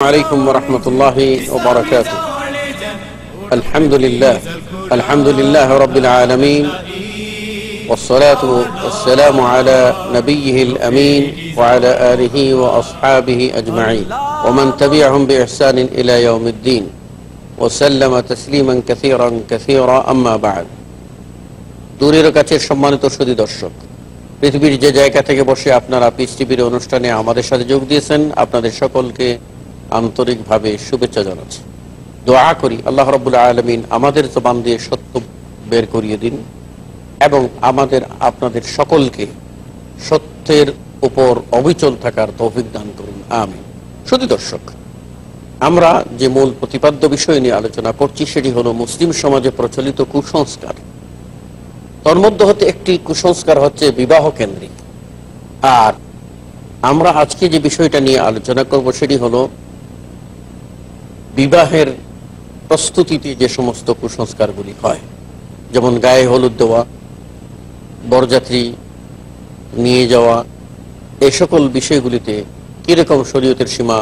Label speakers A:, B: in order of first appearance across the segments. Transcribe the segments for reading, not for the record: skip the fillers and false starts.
A: عليكم ورحمة الله وبركاته. الحمد لله رب العالمين، والصلاة والسلام على نبيه الأمين وعلى آله وأصحابه أجمعين ومن تبعهم بإحسان إلى يوم الدين وسلم تسليما كثيرا أما بعد. দূরের কাছে সম্মানিত সুধী দর্শক, পৃথিবীর যে জায়গা থেকে বসে আপনারা পিস টিভির অনুষ্ঠানে আমাদের সাথে যোগ দিয়েছেন, আপনাদের সকলকে আন্তরিকভাবে শুভেচ্ছা জানাচ্ছি। দোয়া করি আল্লাহ রাব্বুল আলামিন আমাদের জবান দিয়ে সত্য বের করিয়ে দিন এবং আপনাদের সকলকে সত্যের উপর অবিচল থাকার তৌফিক দান করুন, আমিন। সুধী দর্শক, আমরা যে মূল প্রতিপাদ্য বিষয় নিয়ে আলোচনা করছি সেটি হলো মুসলিম সমাজে প্রচলিত কুসংস্কার। তার মধ্যে হতে একটি কুসংস্কার হচ্ছে বিবাহ কেন্দ্রিক। আর আমরা আজকে যে বিষয়টা নিয়ে আলোচনা করব সেটি হলো বিবাহের প্রস্তুতিতে যে সমস্ত কুসংস্কারগুলি হয়, যেমন গায়ে হলুদ দেওয়া, বরযাত্রী নিয়ে যাওয়া, এই সকল বিষয়গুলিতে কিরকম শরীয়তের সীমা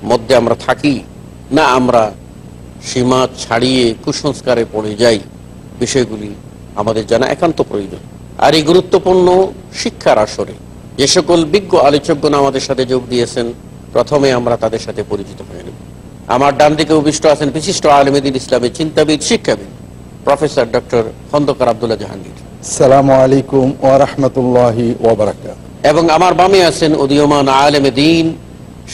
A: মধ্যে আমরা থাকি না আমরা সীমা ছাড়িয়ে কুসংস্কারে পড়ে যাই, বিষয়গুলি আমাদের জানা একান্ত প্রয়োজন। আর এই গুরুত্বপূর্ণ শিক্ষার আসরে যে সকল বিজ্ঞ আলোচকগণ আমাদের সাথে যোগ দিয়েছেন, প্রথমে আমরা তাদের সাথে পরিচিত হয়ে নেব। আমার ডান দিকে উপবিষ্ট আছেন বিশিষ্ট আলেম দ্বীন ইসলামের চিন্তাবিদ, শিক্ষাবিদ প্রফেসর ডক্টর খন্দকার আব্দুল্লাহ জাহাঙ্গীর।
B: আসসালামু আলাইকুম ওয়া রাহমাতুল্লাহি ওয়া বারাকাতুহু।
A: এবং আমার বামে আছেন উদীয়মান আলেম দ্বীন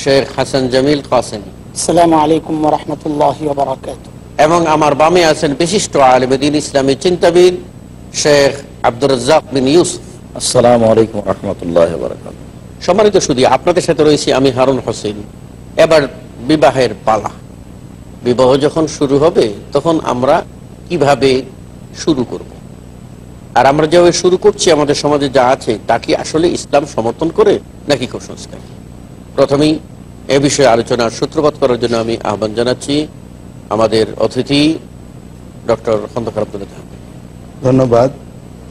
A: শেখ হাসান জামিল কাসেমি।
C: আসসালামু আলাইকুম ওয়া রাহমাতুল্লাহি ওয়া বারাকাতুহু।
A: এবং আমার বামে আছেন বিশিষ্ট আলেম দ্বীন ইসলামের চিন্তাবিদ শেখ আব্দুর রাজ্জাক বিন ইউসুফ।
D: আসসালামু আলাইকুম ওয়া রাহমাতুল্লাহি ওয়া বারাকাতুহু।
A: সম্মানিত সুধী, আপনাদের সাথে রয়েছি আমি হারুন হোসেন। এবার বিবাহের পালা। বিবাহ যখন শুরু হবে তখন আমরা কিভাবে শুরু করব, আর আমরা যেভাবে শুরু করছি আমাদের সমাজে যা আছে তা কি আসলে ইসলাম সমর্থন করে নাকি কুসংস্কার? প্রথমেই এ বিষয়ে আলোচনার সূত্রপাত করার জন্য আমি আহ্বান জানাচ্ছি আমাদের অতিথি ডক্টর খন্দকার আব্দুল্লাহ জাহাঙ্গীর।
B: ধন্যবাদ।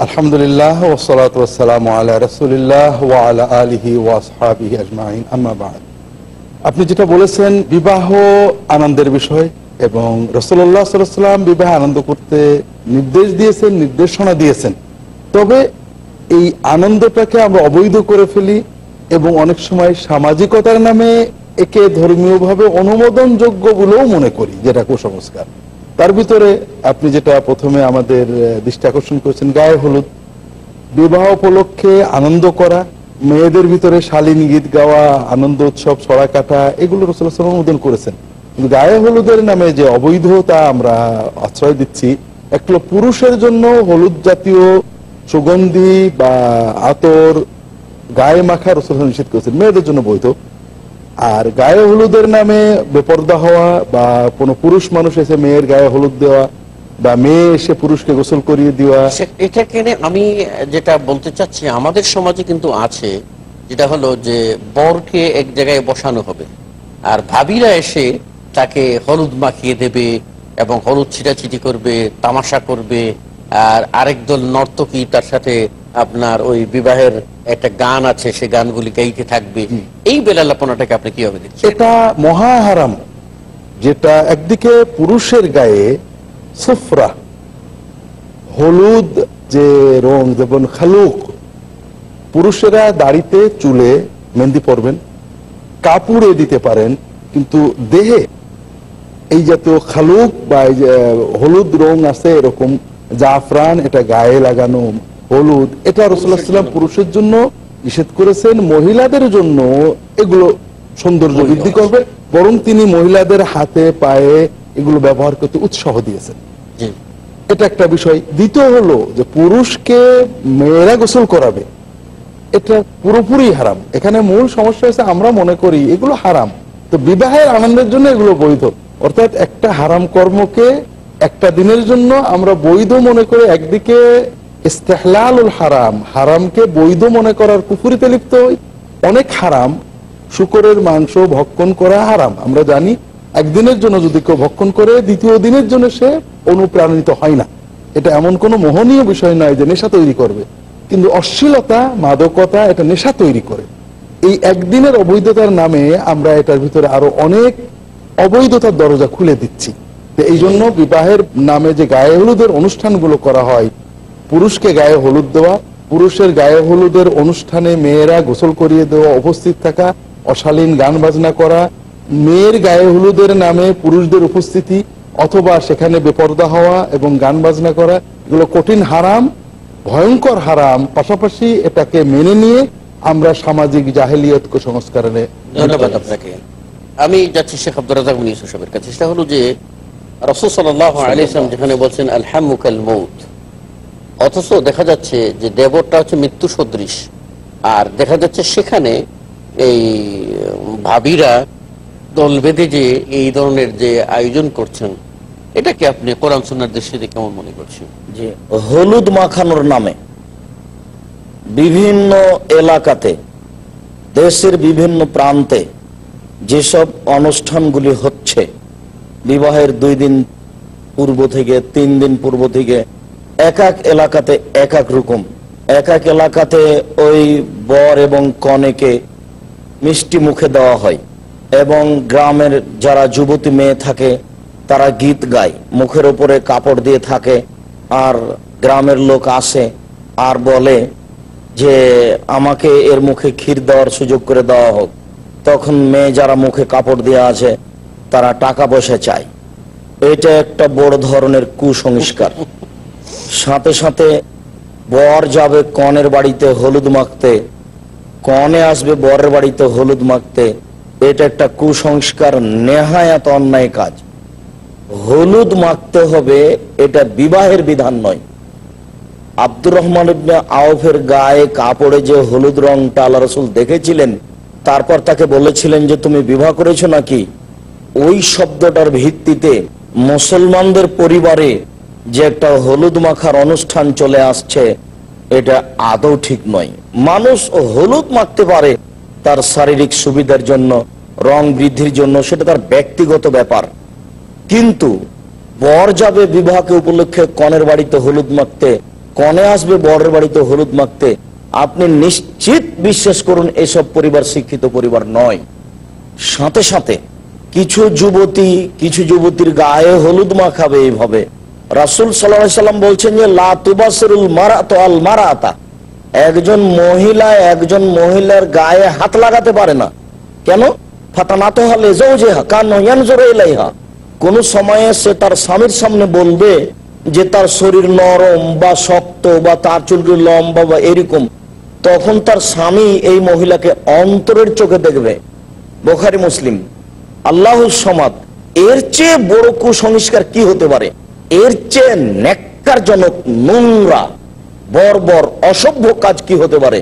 B: আলহামদুলিল্লাহ ওয়াসসালাতু ওয়াসসালামু আলা রাসূলিল্লাহ ওয়া আলা আলিহি ওয়া আসহাবিহি আজমাইন, আম্মা বা'দ। আপনি যেটা বলেছেন বিবাহ আনন্দের বিষয়, এবং রাসূলুল্লাহ সাল্লাল্লাহু আলাইহি ওয়াসাল্লাম বিবাহে আনন্দ করতে নির্দেশ দিয়েছেন, নির্দেশনা দিয়েছেন। তবে এই আনন্দটাকে আমরা অবৈধ করে ফেলি এবং অনেক সময় সামাজিকতার নামে একে ধর্মীয়ভাবে অনুমোদনযোগ্য বলেও মনে করি, যেটা কুসংস্কার। তার ভিতরে আপনি যেটা প্রথমে আমাদের দৃষ্টি আকর্ষণ করেছেন, গায়ে হলুদ, বিবাহ উপলক্ষে আনন্দ করা, মেয়েদের ভিতরে শালীন গীত গাওয়া, আনন্দ উৎসব, ছড়া কাটা, এগুলো রাসূলুল্লাহ সাল্লাল্লাহু আলাইহি ওয়াসাল্লাম অনুমোদন করেছেন। কিন্তু গায়ে হলুদের নামে যে অবৈধতা আমরা আশ্রয় দিচ্ছি, একটা পুরুষের জন্য হলুদ জাতীয় সুগন্ধি বা আতর গায়ে মাখা রাসূলুল্লাহ নিষেধ করেছেন, মেয়েদের জন্য বৈধ। আর গায়ে হলুদের নামে বেপরদা হওয়া বা কোনো পুরুষ মানুষ এসে মেয়ের গায়ে হলুদ দেওয়া বা মেয়ে এসে পুরুষকে গোসল করিয়ে দেওয়া,
A: এটাকে আমি যেটা বলতে চাচ্ছি আমাদের সমাজে কিন্তু আছে, যেটা হলো যে বরকে এক জায়গায় বসানো হবে আর ভাবিরা এসে তাকে হলুদ মাখিয়ে দেবে এবং হলুদ ছিটাছিটি করবে, তামাশা করবে, আর আরেক দল নর্তকী তার সাথে আপনার ওই বিবাহের একটা গান আছে, সে গানগুলি গাইতে থাকবে। এই বেলালাপনাটাকে আপনি কিভাবে দেখছেন?
B: এটা মহা হারাম। যেটা একদিকে পুরুষের গায়ে সুফরা হলুদ যে রং, যেমন খালুক, পুরুষেরা দাড়িতে চুলে মেহেন্দি পরবেন, কাপড়ে দিতে পারেন, কিন্তু দেহে এই জাতীয় খালুক বা এই যে হলুদ রং আছে এরকম জাফরান, এটা গায়ে লাগানো হলুদ, এটা রাসূলুল্লাহ সাল্লাল্লাহু আলাইহি ওয়াসাল্লাম পুরুষের জন্য নিষেধ করেছেন। মহিলাদের জন্য এগুলো সৌন্দর্য বৃদ্ধি করবে, বরং তিনি মহিলাদের হাতে পায়ে এগুলো ব্যবহার করতে উৎসাহ দিয়েছেন। এটা একটা বিষয়। দ্বিতীয় হলো যে পুরুষকে মেয়েরা গোসল করাবে, এটা পুরোপুরি হারাম। এখানে মূল সমস্যা হচ্ছে আমরা মনে করি এগুলো হারাম, তো বিবাহের আনন্দের জন্য এগুলো বৈধ। অর্থাৎ একটা হারাম কর্মকে একটা দিনের জন্য আমরা বৈধ মনে করে একদিকে ইস্তেহলালুল হারাম, হারামকে বৈধ মনে করার কুফরিতে লিপ্ত হই। অনেক হারাম, শূকরের মাংস ভক্ষণ করা হারাম, আমরা জানি। একদিনের জন্য যদি কেউ ভক্ষণ করে দ্বিতীয় দিনের জন্য সে অনুপ্রাণিত হয় না। এটা এমন কোনো মোহনীয় বিষয় নয় যে নেশা তৈরি করবে, কিন্তু অশ্লীলতা, মাদকতা এটা নেশা তৈরি করে। এই একদিনের অবৈধতার নামে আমরা এটার ভিতরে আরো অনেক অবৈধতার দরজা খুলে দিচ্ছি। তো এই জন্য বিবাহের নামে যে গায়ে হলুদের অনুষ্ঠানগুলো করা হয়, পুরুষকে গায়ে হলুদ দেওয়া, পুরুষের গায়ে হলুদের অনুষ্ঠানে মেয়েরা গোসল করিয়ে দেওয়া, উপস্থিত থাকা, অশালীন গান বাজনা করা, মেয়ের গায়ে হলুদের নামে পুরুষদের উপস্থিতি অথবা সেখানে বেপরদা হওয়া এবং গান বাজনা করা, এগুলো কঠিন হারাম, ভয়ঙ্কর হারাম। পাশাপাশি এটাকে মেনে নিয়ে আমরা সামাজিক জাহেলিয়ত কুসংস্কারে।
A: ধন্যবাদ আপনাকে। আমি যাচ্ছি শেখ আব্দুর রাজ্জাক বিন ইউসুফ সাহেবের কাছে। সেটা হলো যে রাসূল সাল্লাল্লাহু আলাইহি ওয়াসাল্লাম যেখানে বলছেন আল হাম্মু কাল মউত, অথচ দেখা যাচ্ছে যে দেবরটা হচ্ছে মৃত্যু সদৃশ, আর দেখা যাচ্ছে সেখানে এই ভাবিরা দল বেঁধে যে এই ধরনের যে আয়োজন করছেন, এটাকে আপনি কোরআন সুন্নাহর দৃষ্টিতে কেমন মনে করছেন?
D: যে হলুদ মাখানোর নামে বিভিন্ন এলাকাতে, দেশের বিভিন্ন প্রান্তে যেসব অনুষ্ঠানগুলি হচ্ছে, বিবাহের 2 দিন পূর্ব থেকে 3 দিন পূর্ব থেকে এক এক এলাকাতে এক এক রকম, এক এক এলাকাতে ওই বর এবং কনেকে মিষ্টি মুখে দেওয়া হয় এবং গ্রামের যারা যুবতী মেয়ে থাকে তারা গীত গায়, মুখের উপরে কাপড় দিয়ে থাকে, আর গ্রামের লোক আসে আর বলে যে আমাকে এর মুখে ক্ষীর দেওয়ার সুযোগ করে দেওয়া হোক। তখন মেয়ে যারা মুখে কাপড় দিয়ে আছে তারা টাকা পয়সা চায়। এটা একটা বড় ধরনের কুসংস্কার। সাথে সাথে বর যাবে কনের বাড়িতে হলুদ মাখতে, কনে আসবে বরের বাড়িতে হলুদ মাখতে, এটা একটা কুসংস্কার, নেহায়াত অন্যায় কাজ। হলুদ মাখতে হবে, এটা বিবাহের বিধান নয়। আব্দুর রহমান ইবনে আওফের গায়ে কাপড়ে যে হলুদ রংটা আল্লাহ রাসূল দেখেছিলেন, তারপর তাকে বলেছিলেন যে তুমি বিবাহ করেছো নাকি, ওই শব্দটার ভিত্তিতে মুসলমানদের পরিবারে যে একটা হলুদ মাখার অনুষ্ঠান চলে আসছে, এটা আদৌ ঠিক নয়। মানুষ হলুদ মাখতে পারে তার শারীরিক সুবিধার জন্য, রং বৃদ্ধির জন্য, সেটা তার ব্যক্তিগত ব্যাপার। কিন্তু বর যাবে বিবাহকে উপলক্ষে কনের বাড়িতে হলুদ মাখতে, কনে আসবে বরের বাড়িতে হলুদ মাখতে, আপনি নিশ্চিত বিশ্বাস করুন এসব পরিবার শিক্ষিত পরিবার নয়। সাথে সাথে কিছু যুবতীর গায়ে হলুদ মাখাবে এইভাবে। রাসূল সাল্লাল্লাহু আলাইহি সাল্লাম বলছেন যে লা তুবাসিরুল মারাতু আল মারাতা, একজন মহিলার গায়ে হাত লাগাতে পারে না। কেন? ফাতানাতুহা লিজাওজিহা কান্না ইয়ানজুরু ইলাইহা, কোন সময়ে সে তার স্বামীর সামনে বলবে যে তার শরীর নরম বা শক্ত বা তার চুলগুলো লম্বা বা এরকম, তখন তার স্বামী এই মহিলাকে অন্তরের চোখে দেখবে। বুখারী মুসলিম। আল্লাহুস সামাদ, এর চেয়ে বড় কুসংস্কার কি হতে পারে? এর চেয়ে নেক্কারজনক, নোংরা, বর্বর, অসভ্য কাজ কি হতে পারে?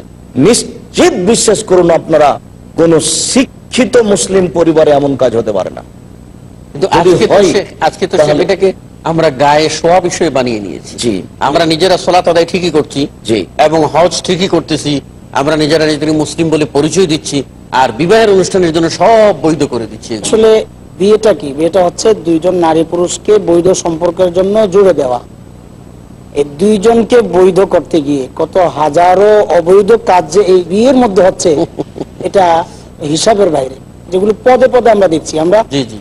D: নিশ্চিত বিশ্বাস করুন আপনারা, কোন শিক্ষিত মুসলিম পরিবারে এমন কাজ হতে পারে না।
A: কিন্তু আজকে তো সেটাকে আমরা গায়ে শোয়া বিষয় বানিয়ে নিয়েছি।
D: জি,
A: আমরা নিজেরা সালাত আদায় ঠিকই করছি,
D: জি,
A: এবং হজ ঠিকই করতেছি, আমরা নিজেরা নিজেদের মুসলিম বলে পরিচয় দিচ্ছি, আর বিবাহের অনুষ্ঠানের জন্য সব বৈধ করে দিচ্ছি।
C: আসলে বিয়েটা কি? বিয়েটা হচ্ছে 2জন নারী পুরুষকে বৈধ সম্পর্কের জন্য জুড়ে দেওয়া। এই 2জনকে বৈধ করতে গিয়ে কত হাজারো অবৈধ কাজ যে এই বিয়ের মধ্যে হচ্ছে, এটা হিসাবের বাইরে, যেগুলো পদে পদে আমরা দেখছি, আমরা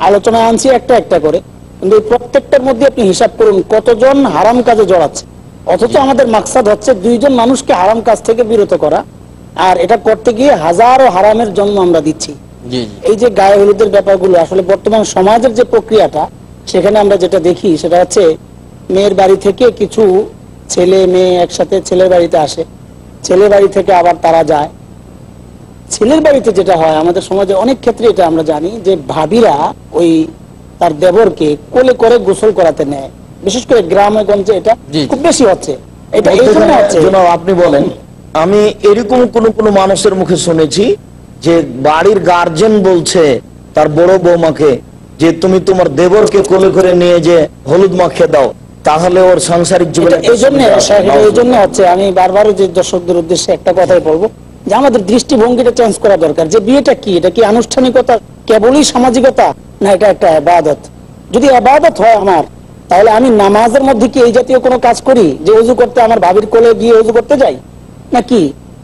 C: আলোচনায় আনছি একটা একটা করে, কিন্তু এই প্রত্যেকটার মধ্যে আপনি হিসাব করুন কতজন হারাম কাজে জড়াচ্ছে। অথচ আমাদের মাকসাদ হচ্ছে 2জন মানুষকে হারাম কাজ থেকে বিরত করা, আর এটা করতে গিয়ে হাজারো হারামের জন্ম আমরা দিচ্ছি। এই যে গায়ে হলুদের ব্যাপারগুলো, আসলে বর্তমান সমাজের যে প্রক্রিয়াটা, সেখানে আমরা যেটা দেখি সেটা হচ্ছে মেয়ের বাড়ি থেকে কিছু ছেলে মেয়ে একসাথে ছেলের বাড়িতে আসে, ছেলের বাড়ি থেকে আবার তারা যায়। ছেলের বাড়িতে যেটা হয় আমাদের সমাজে অনেক ক্ষেত্রে, এটা আমরা জানি যে ভাবিরা ওই তার দেবরকে কোলে করে গোসল করাতে নেয়, বিশেষ করে গ্রামে গঞ্জে এটা খুব বেশি হচ্ছে। এটা এই জন্য হচ্ছে,
D: আপনি বলেন, আমি এরকম কোন মানুষের মুখে শুনেছি যে বাড়ির গার্জেন বলছে তার বড় বৌমাকে যে তুমি তোমার দেবরকে কোলে করে নিয়ে যে হলুদ মাখিয়ে দাও, তাহলে ওর সাংসারিক জীবনে।
C: এই জন্য হচ্ছে, আমি বারবারও যে দর্শকদের উদ্দেশ্যে একটা কথাই বলবো যে আমাদের দৃষ্টিভঙ্গিটা চেঞ্জ করা দরকার, যে বিয়েটা কি, এটা কি আনুষ্ঠানিকতা, কেবলই সামাজিকতা, না এটা একটা ইবাদত? যদি ইবাদত হয় আমার, তাহলে আমি নামাজের মধ্যে কি এই জাতীয় কোনো কাজ করি যে ওযু করতে আমার ভাবির কোলে গিয়ে ওযু করতে যাই নাকি?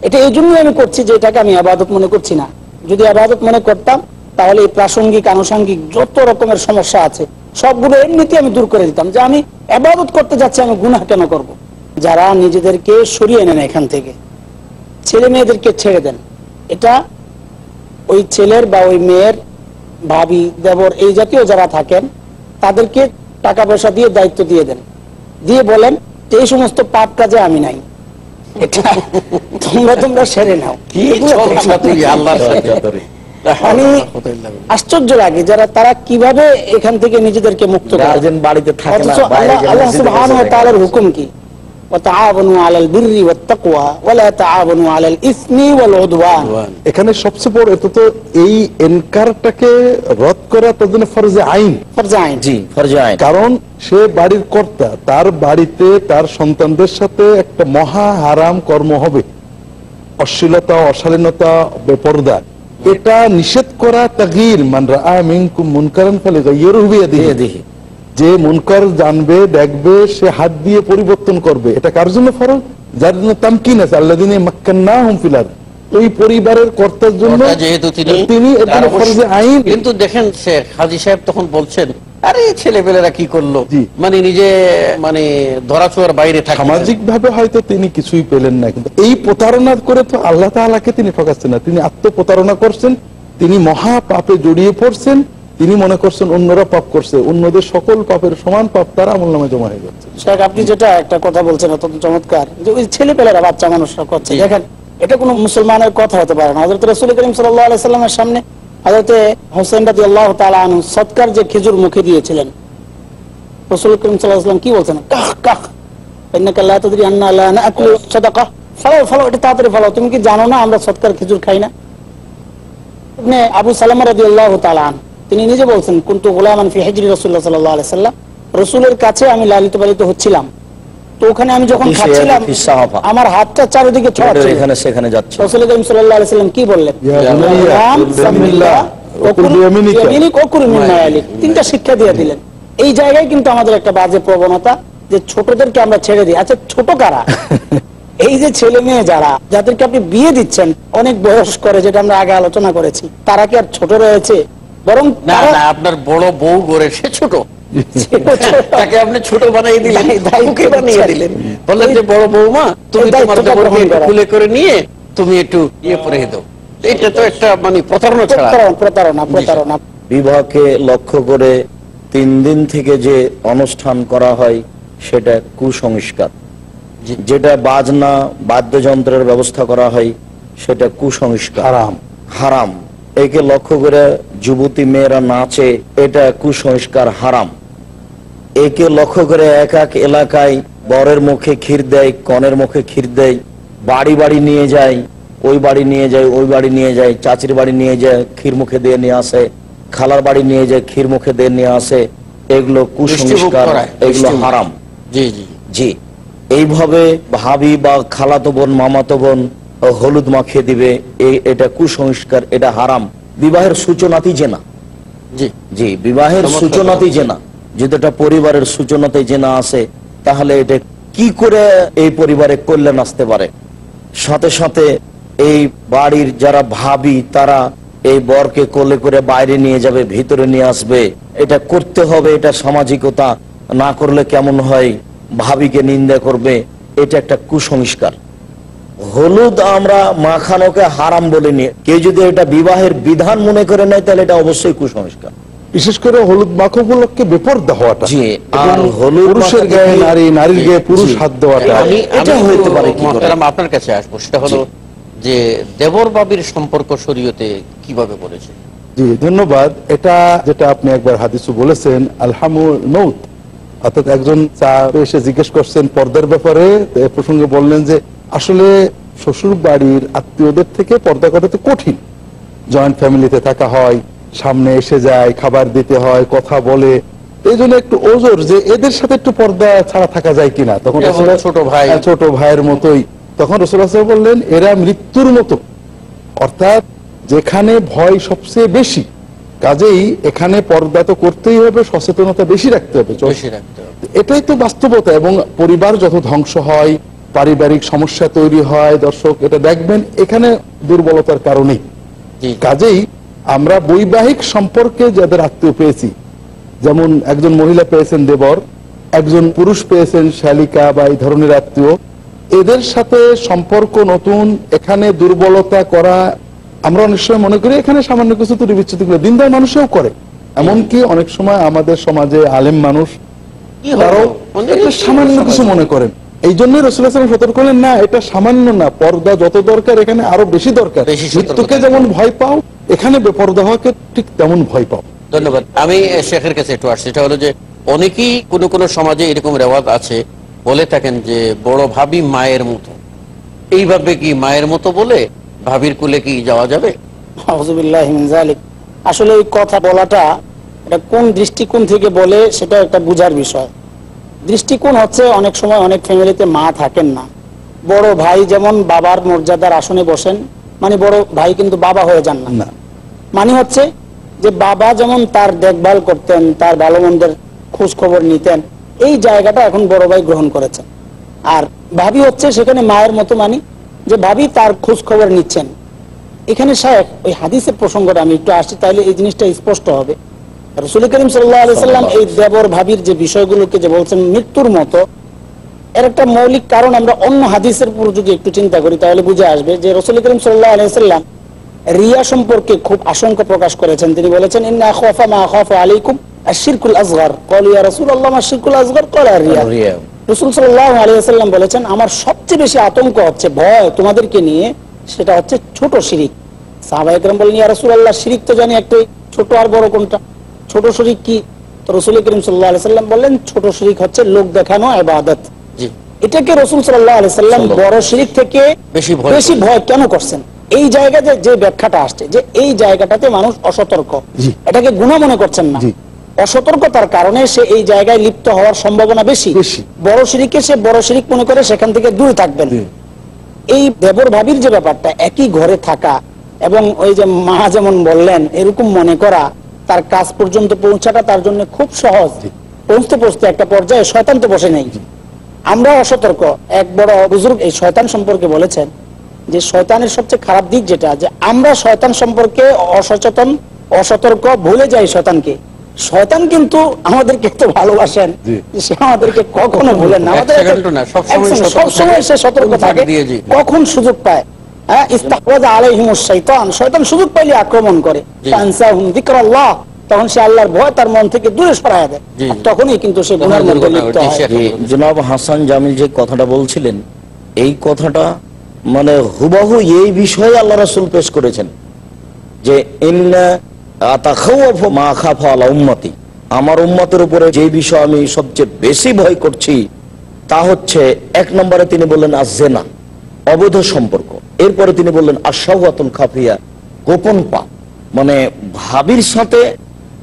C: এটা এই জন্যই আমি করছি যে এটাকে আমি আবাদত মনে করছি না। যদি আবাদত মনে করতাম তাহলে এই প্রাসঙ্গিক আনুষঙ্গিক যত রকমের সমস্যা আছে সবগুলো এমনিতে আমি দূর করে দিতাম, যে আমি আবাদত করতে যাচ্ছি, আমি গুনাহ কেন করব। যারা নিজেদেরকে সরিয়ে নেন এখান থেকে, ছেলে মেয়েদেরকে ছেড়ে দেন, এটা ওই ছেলের বা ওই মেয়ের ভাবি দেবর এই জাতীয় যারা থাকেন তাদেরকে টাকা পয়সা দিয়ে দায়িত্ব দিয়ে দেন, দিয়ে বলেন যে এই সমস্ত পাপ কাজে আমি নাই, এটা তোমরা সেরে নাও। আমি আশ্চর্য লাগে যারা তারা কিভাবে এখান থেকে নিজেদেরকে মুক্ত করে।
D: গার্জেন বাড়িতে থাকে না,
C: অথচ আল্লাহ সুবহানাহু ওয়া তাআলার হুকুম কি? ওয়াতাআওয়ানু আলাল বিররি ওয়াত তাকওয়া ওয়া লা তাআওয়ানু আলাল ইসমি ওয়াল উদওয়ান।
B: এখানে সবচেয়ে বড় এটা তো এই এনকারটাকে রদ করা তার জন্য ফরজে আইন।
C: ফরজে আইন,
D: জি ফরজে আইন।
B: কারণ সে বাড়ির কর্তা, তার বাড়িতে তার সন্তানদের সাথে একটা মহা হারাম কর্ম হবে, অশ্লীলতা, অশালীনতা, বেপরদা, এটা নিষেধ করা তাগয়ির, মান রাআ মিনকুম মুনকারান ফালিগায়্যিরহু বিয়াদিহি। যে মুনকার জানবে, দেখবে, সে হাত দিয়ে পরিবর্তন করবে। এটা কার জন্য ফরজ? যার জন্য তামকিন আছে, আল্লাযীনা মাক্কান্নাহুম ফিল আরদ, ওই পরিবারের কর্তার জন্য,
A: যেহেতু
B: তিনি এটা ফরজে আইন।
A: কিন্তু দেখেন শেখ হাজী সাহেব তখন বলছেন, আরে ছেলেপেলেরা কি করলো, মানে নিজে মানে ধরাছোঁয়ার বাইরে থাকে।
B: সামাজিক ভাবে হয়তো তিনি কিছুই পেলেন না, কিন্তু এই প্রতারণা করে তো আল্লাহ তাআলাকে তিনি ঠকাচ্ছেন না, তিনি আত্মপ্রতারণা করছেন, তিনি মহা পাপে জড়িয়ে পড়ছেন। তিনি মনে করছেন অন্যরা পাপ করছে, অন্যদের সকল পাপের সমান পাপ তার আমলনামায় জমা হয়ে যাচ্ছে।
C: শেখ আপনি যেটা একটা কথা বলছেন অত্যন্ত চমৎকার, যে ওই ছেলেপেলেরা, বাচ্চা মানুষরা করছে, দেখেন এটা কোনো মুসলমানের কথা হতে পারে না। হযরত রাসূল করিম সাল্লাল্লাহু আলাইহি সাল্লামের সামনে হযরত হোসেন রাদিয়াল্লাহু তাআলা আনহু সৎকার যে খেজুর মুখে দিয়েছিলেন, রাসূল করিম সাল্লাল্লাহু আলাইহি সাল্লাম কি বলছেন? কাহ কাহ ইন্নাকা লা তাদরি আন্না লা নাকুলু সাদাকা, ফলাও ফলাও, এটা তাড়াতাড়ি ফলাও, তুমি কি জানো না আমরা সৎকার খেজুর খাই না? ইবনে আবু সালামা রাদিয়াল্লাহু তাআলা আনহু তিনি নিজে বলছেন, কুনতু গুলামান ফি হিজরি রাসূলুল্লাহ সাল্লাল্লাহু আলাইহি সাল্লাম, রাসূলের কাছে আমি লালিত পালিত হচ্ছিলাম, তো ওখানে আমি যখন খাচ্ছিলাম আমার হাতটা চারিদিকে ছড়াচ্ছিল,
D: এখানে সেখানে যাচ্ছে।
C: রাসূল করিম সাল্লাল্লাহু আলাইহি সাল্লাম কি বললেন? তিনটা শিক্ষা দিয়ে দিলেন। এই জায়গায় কিন্তু আমাদের একটা বাজে প্রবণতা যে ছোটদেরকে আমরা ছেড়ে দিই। আচ্ছা ছোট কারা? এই যে ছেলে মেয়ে যারা, যাদেরকে আপনি বিয়ে দিচ্ছেন অনেক বয়স করে, যেটা আমরা আগে আলোচনা করেছি, তারা কি আর ছোট রয়েছে? বরং
A: না, আপনার বড় বউ গড়ে সে ছোট, তাকে আপনি ছোট বানিয়ে দিলেন, দায়ুকে বানিয়ে দিলেন, বললেন যে বড় বৌমা তুমি তোমার দেবরকে কুলে করে নিয়ে তুমি একটু ইয়ে পরে দাও। এটা তো একটা মানে প্রতারণা ছাড়া
C: প্রতারণা।
D: বিবাহকে লক্ষ্য করে 3 দিন থেকে যে অনুষ্ঠান করা হয় সেটা কুসংস্কার। যেটা বাজনা বাদ্যযন্ত্রের ব্যবস্থা করা হয় সেটা কুসংস্কার, হারাম হারাম। একে লক্ষ্য করে যুবতী মেয়েরা নাচে, এটা কুসংস্কার, হারাম। একে লক্ষ্য করে এক এক এলাকায় বরের মুখে ক্ষীর দেয়, কনের মুখে ক্ষীর দেয়, বাড়ি বাড়ি নিয়ে যায়, ওই বাড়ি নিয়ে যায়, ওই বাড়ি নিয়ে যায়, চাচির বাড়ি নিয়ে যায়, ক্ষীর মুখে দিয়ে নিয়ে আসে, খালার বাড়ি নিয়ে যায়, ক্ষীর মুখে দিয়ে নিয়ে আসে। এগুলো কুসংস্কার, এগুলো হারাম।
A: জি জি
D: জি। এইভাবে ভাবি বা খালাতো বোন, মামাতো বোন হলুদ মাখিয়ে দিবে, এটা কুসংস্কার, এটা হারাম। বিবাহের সূচনাতেই জেনা।
A: জি
D: জি, বিবাহের সূচনাতেই জেনা। যদি এটা পরিবারের সূচনাতে জেনা আসে, তাহলে এটা কি করে এই পরিবারে কল্যাণ আসতে পারে? সাথে সাথে এই বাড়ির যারা ভাবি, তারা এই বরকে কোলে করে বাইরে নিয়ে যাবে, ভিতরে নিয়ে আসবে, এটা করতে হবে, এটা সামাজিকতা, না করলে কেমন হয়, ভাবিকে নিন্দা করবে, এটা একটা কুসংস্কার। হলুদ আমরা মাখানোকে হারাম বলিনি, কেউ যদি এটা বিবাহের বিধান মনে করে নেয় তাহলে এটা অবশ্যই কুসংস্কার।
B: বিশেষ করে হলুদ মাখো উপলক্ষে বেপরদা হওয়াটা,
D: জি, আর হলুদ
B: পুরুষের গায়ে নারী, নারীর গায়ে পুরুষ হাত দেওয়াটা,
D: এটা হইতে পারে কি করে?
A: আপনার কাছে আসবো, সেটা হলো যে দেবর বাবির সম্পর্ক শরীয়তে কিভাবে বলেছে?
B: জি ধন্যবাদ। এটা যেটা আপনি একবার হাদিসে বলেছেন, আলহামুল মউত, অর্থাৎ একজন এসে জিজ্ঞেস করছেন পর্দার ব্যাপারে, এ প্রসঙ্গে বললেন যে আসলে শ্বশুর বাড়ির আত্মীয়দের থেকে পর্দা করাতে কঠিন, জয়েন্ট ফ্যামিলিতে থাকা হয়, সামনে এসে যায়, খাবার দিতে হয়, কথা বলে, এই জন্য একটু ওজোর যে এদের সাথে একটু পর্দা ছাড়া থাকা যায় কিনা। তখন ছোট ভাইয়ের মতোই, তখন রাসূলুল্লাহ সাল্লাল্লাহু আলাইহি ওয়াসাল্লাম বললেন এরা মৃত্যুর মতো, অর্থাৎ যেখানে ভয় সবচেয়ে বেশি, কাজেই এখানে পর্দা তো করতেই হবে, সচেতনতা বেশি রাখতে হবে। এটাই তো বাস্তবতা। এবং পরিবার যত ধ্বংস হয়, পারিবারিক সমস্যা তৈরি হয়, দর্শক এটা দেখবেন এখানে দুর্বলতার কারণেই। কাজেই আমরা বৈবাহিক সম্পর্কে যাদের আত্মীয় পেয়েছি, যেমন একজন মহিলা পেয়েছেন দেবর, একজন পুরুষ পেয়েছেন শালিকা বা এই ধরনের আত্মীয়, এদের সাথে সম্পর্ক নতুন, এখানে দুর্বলতা করা আমরা অনেক সময় মনে করি এখানে সামান্য কিছু ত্রুটি বিচ্যুতি করে দিনদার মানুষও করে। এমনকি অনেক সময় আমাদের সমাজে আলেম মানুষ তারাও এটা সামান্য কিছু মনে করেন। এই জন্য রাসূলুল্লাহ সাল্লাল্লাহু আলাইহি ওয়াসাল্লাম সতর্ক করলেন, না এটা সামান্য না, পর্দা যত দরকার এখানে আরো বেশি দরকার। মৃত্যুকে যেমন ভয় পাও, এখানে বেপরদা হওয়াকে ঠিক তেমন ভয় পাও।
A: ধন্যবাদ। আমি শেখের কাছে একটু আসছি, সেটা হলো যে অনেকেই কোনো কোনো সমাজে এরকম রেওয়াজ আছে, বলে থাকেন যে বড় ভাবি মায়ের মতো। এইভাবে কি মায়ের মতো বলে ভাবির কুলে কি যাওয়া যাবে?
C: আউযুবিল্লাহি মিন যালিক। আসলে এই কথা বলাটা এটা কোন দৃষ্টিকোণ থেকে বলে সেটা একটা বুঝার বিষয়। দৃষ্টিকোণ হচ্ছে অনেক সময় অনেক ফ্যামিলিতে মা থাকেন না, বড় ভাই যেমন বাবার মর্যাদার আসনে বসেন, মানে বড় ভাই কিন্তু বাবা হয়ে যান না। মানে হচ্ছে যে বাবা যেমন তার দেখভাল করতেন, তার ভালো মন্দের খোঁজ খবর নিতেন, এই জায়গাটা এখন বড় ভাই গ্রহণ করেছেন। আর ভাবি হচ্ছে সেখানে মায়ের মতো, মানে যে ভাবি তার খোঁজ খবর নিচ্ছেন। এখানে শায়েখ ওই হাদিসের প্রসঙ্গটা আমি একটু আসছি, তাহলে এই জিনিসটা স্পষ্ট হবে। রাসূল করিম সাল্লাল্লাহু আলাইহি সাল্লাম এই দেবর ভাবির যে বিষয়গুলোকে যে বলছেন মৃত্যুর মতো, এর একটা মৌলিক কারণ আমরা অন্য হাদিসের উপর যদি একটু চিন্তা করি তাহলে বুঝে আসবে যে রাসূল করিম সাল্লাল্লাহু আলাইহি সাল্লাম রিয়া সম্পর্কে খুব আশঙ্কা প্রকাশ করেছেন। তিনি বলেছেন, ইন্না আখাফা মা আখাফু আলাইকুম আশ-শিরকুল আসগর। ক্বালু ইয়া রাসূলুল্লাহ মা আশ-শিরকুল আসগর? ক্বালা রিয়া। রাসূল সাল্লাল্লাহু আলাইহি ওয়াসাল্লাম বলেছেন, আমার সবচেয়ে বেশি আতঙ্ক হচ্ছে, ভয় তোমাদেরকে নিয়ে, সেটা হচ্ছে ছোট শিরিক। সাহাবায়ে কেরাম বললেন, ইয়া রাসূলুল্লাহ শিরিক তো জানি একটাই, ছোট আর বড় কোনটা? ছোট শিরিক কি? তো রাসূল করিম সাল্লাল্লাহু আলাইহি ওয়াসাল্লাম বললেন, ছোট শিরিক হচ্ছে লোক দেখানো ইবাদত। এটাকে রাসূল সাল্লাল্লাহু আলাইহি ওয়াসাল্লাম বড় শিরিক থেকে বেশি ভয় কেন করছেন? এই জায়গাতে যে ব্যাখ্যাটা আসছে যে এই জায়গাটাতে মানুষ অসতর্ক, এটাকে গুনাহ মনে করছেন না, অসতর্কতার কারণে সে এই জায়গায় লিপ্ত হওয়ার সম্ভাবনা বেশি। বড় শিরিকে সে বড় শিরিক মনে করে সেখান থেকে দূরে থাকবেন। এই দেবর ভাবির যে ব্যাপারটা, একই ঘরে থাকা এবং ওই যে মা যেমন বললেন এরকম মনে করা, তার কাজ পর্যন্ত পৌঁছাটা তার জন্য খুব সহজ। পৌঁছতে পৌঁছতে একটা পর্যায়ে শয়তান তো বসে নেই, আমরা অসতর্ক। এক বড় বুজুর্গ এই শয়তান সম্পর্কে বলেছেন যে শয়তানের সবচেয়ে খারাপ দিক যেটা, যে আমরা শয়তান সম্পর্কে অসচেতন, অসতর্ক, ভুলে যাই শয়তানকে। শয়তান কিন্তু আমাদেরকে তো ভালোবাসেন, সে আমাদেরকে কখনো ভুলেন না, আমাদের সবসময় সে সতর্ক থাকে, কখন সুযোগ পায়। ইস্তাহওয়াযা আলাইহিমুশ শাইতান, শয়তান সুযোগ পাইলে আক্রমণ করে। ফানসাহুম যিকরাল্লাহ, তখন সে আল্লাহর ভয় তার মন থেকে দূরে সরায় দেয়, তখনই কিন্তু সে গুনাহের মধ্যে লিপ্ত হয়।
D: জনাব হাসান জামিল যে কথাটা বলছিলেন, এই কথাটা মানে হুবহু এই বিষয়ে আল্লাহ রাসূল পেশ করেছেন যে ইন্না আতাখাওয়াফু মা খাফা আলা উম্মতি, আমার উম্মতের উপরে যে বিষয় আমি সবচেয়ে বেশি ভয় করছি তা হচ্ছে, এক নম্বরে তিনি বললেন আয-যিনা, অবৈধ সম্পর্ক। এরপরে তিনি বললেন আশ-শাহওয়াতুল খাফিয়া, গোপন পাপ। মানে ভাবির সাথে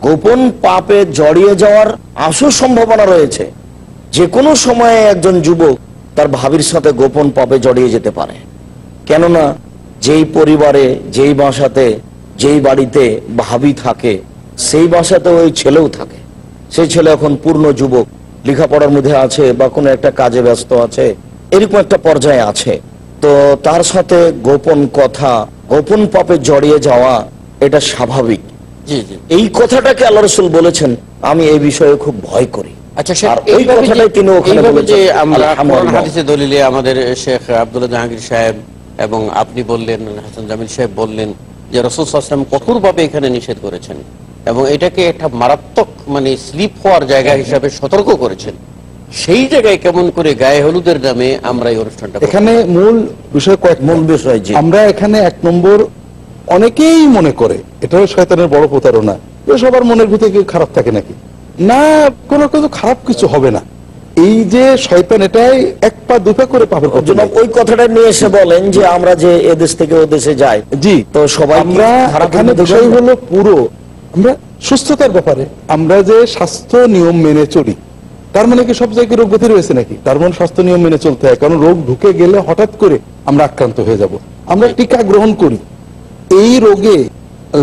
D: গোপন পাপে জড়িয়ে যাওয়ার আশু সম্ভাবনা রয়েছে। যে কোনো সময়ে একজন যুবক তার ভাবির সাথে গোপন পাপে জড়িয়ে যেতে পারে। কেননা যেই পরিবারে, যেই বাসাতে, যেই বাড়িতে ভাবি থাকে, সেই বাসাতে ওই ছেলেও থাকে। সেই ছেলে এখন পূর্ণ যুবক, লেখাপড়ার মধ্যে আছে বা কোনো একটা কাজে ব্যস্ত আছে, এরকম একটা পর্যায়ে আছে। তো তার সাথে গোপন কথা, গোপন পাপে জড়িয়ে যাওয়া এটা স্বাভাবিক। এই কথাটাকে আল্লাহ রাসূল বলেছেন, আমি এই বিষয়ে খুব ভয় করি।
A: আচ্ছা, আমাদের শেখ আব্দুল্লাহ জাহাঙ্গীর সাহেব এবং আপনি বললেন, হাসান জামিল সাহেব বললেন যে রাসূল সাল্লাল্লাহু আলাইহি ওয়াসাল্লাম কঠোরভাবে এখানে নিষেধ করেছেন এবং এটাকে একটা মারাত্মক মানে স্লিপ হওয়ার জায়গা হিসাবে সতর্ক করেছেন। সেই জায়গায় কেমন করে গায়ে হলুদের নামে আমরা এই অনুষ্ঠানটা,
B: এখানে মূল বিষয় মূল বিষয় যে আমরা এখানে এক নম্বর, অনেকেই মনে করে এটা শয়তানের বড় প্রতারণা, সবার মনের ভিতরে কি খারাপ থাকে নাকি? না, কোনো খারাপ কিছু হবে না। এই যে শয়তান এটাই এক পা দুপা করে পাপের পথে।
D: ওই কথাটা নিয়ে এসে বলেন যে আমরা যে এদেশ থেকে ও দেশে যাই, জি, তো সবাই
B: আমরা এখানে বিষয় হলো পুরো আমরা সুস্থতার ব্যাপারে আমরা যে স্বাস্থ্য নিয়ম মেনে চলি, তার মানে কি সব জায়গায় রোগ ব্যাধি রয়েছে নাকি? তার মানে স্বাস্থ্য নিয়ম মেনে চলতে হয়, কারণ রোগ ঢুকে গেলে হঠাৎ করে আমরা আক্রান্ত হয়ে যাব। আমরা টিকা গ্রহণ করি, এই রোগে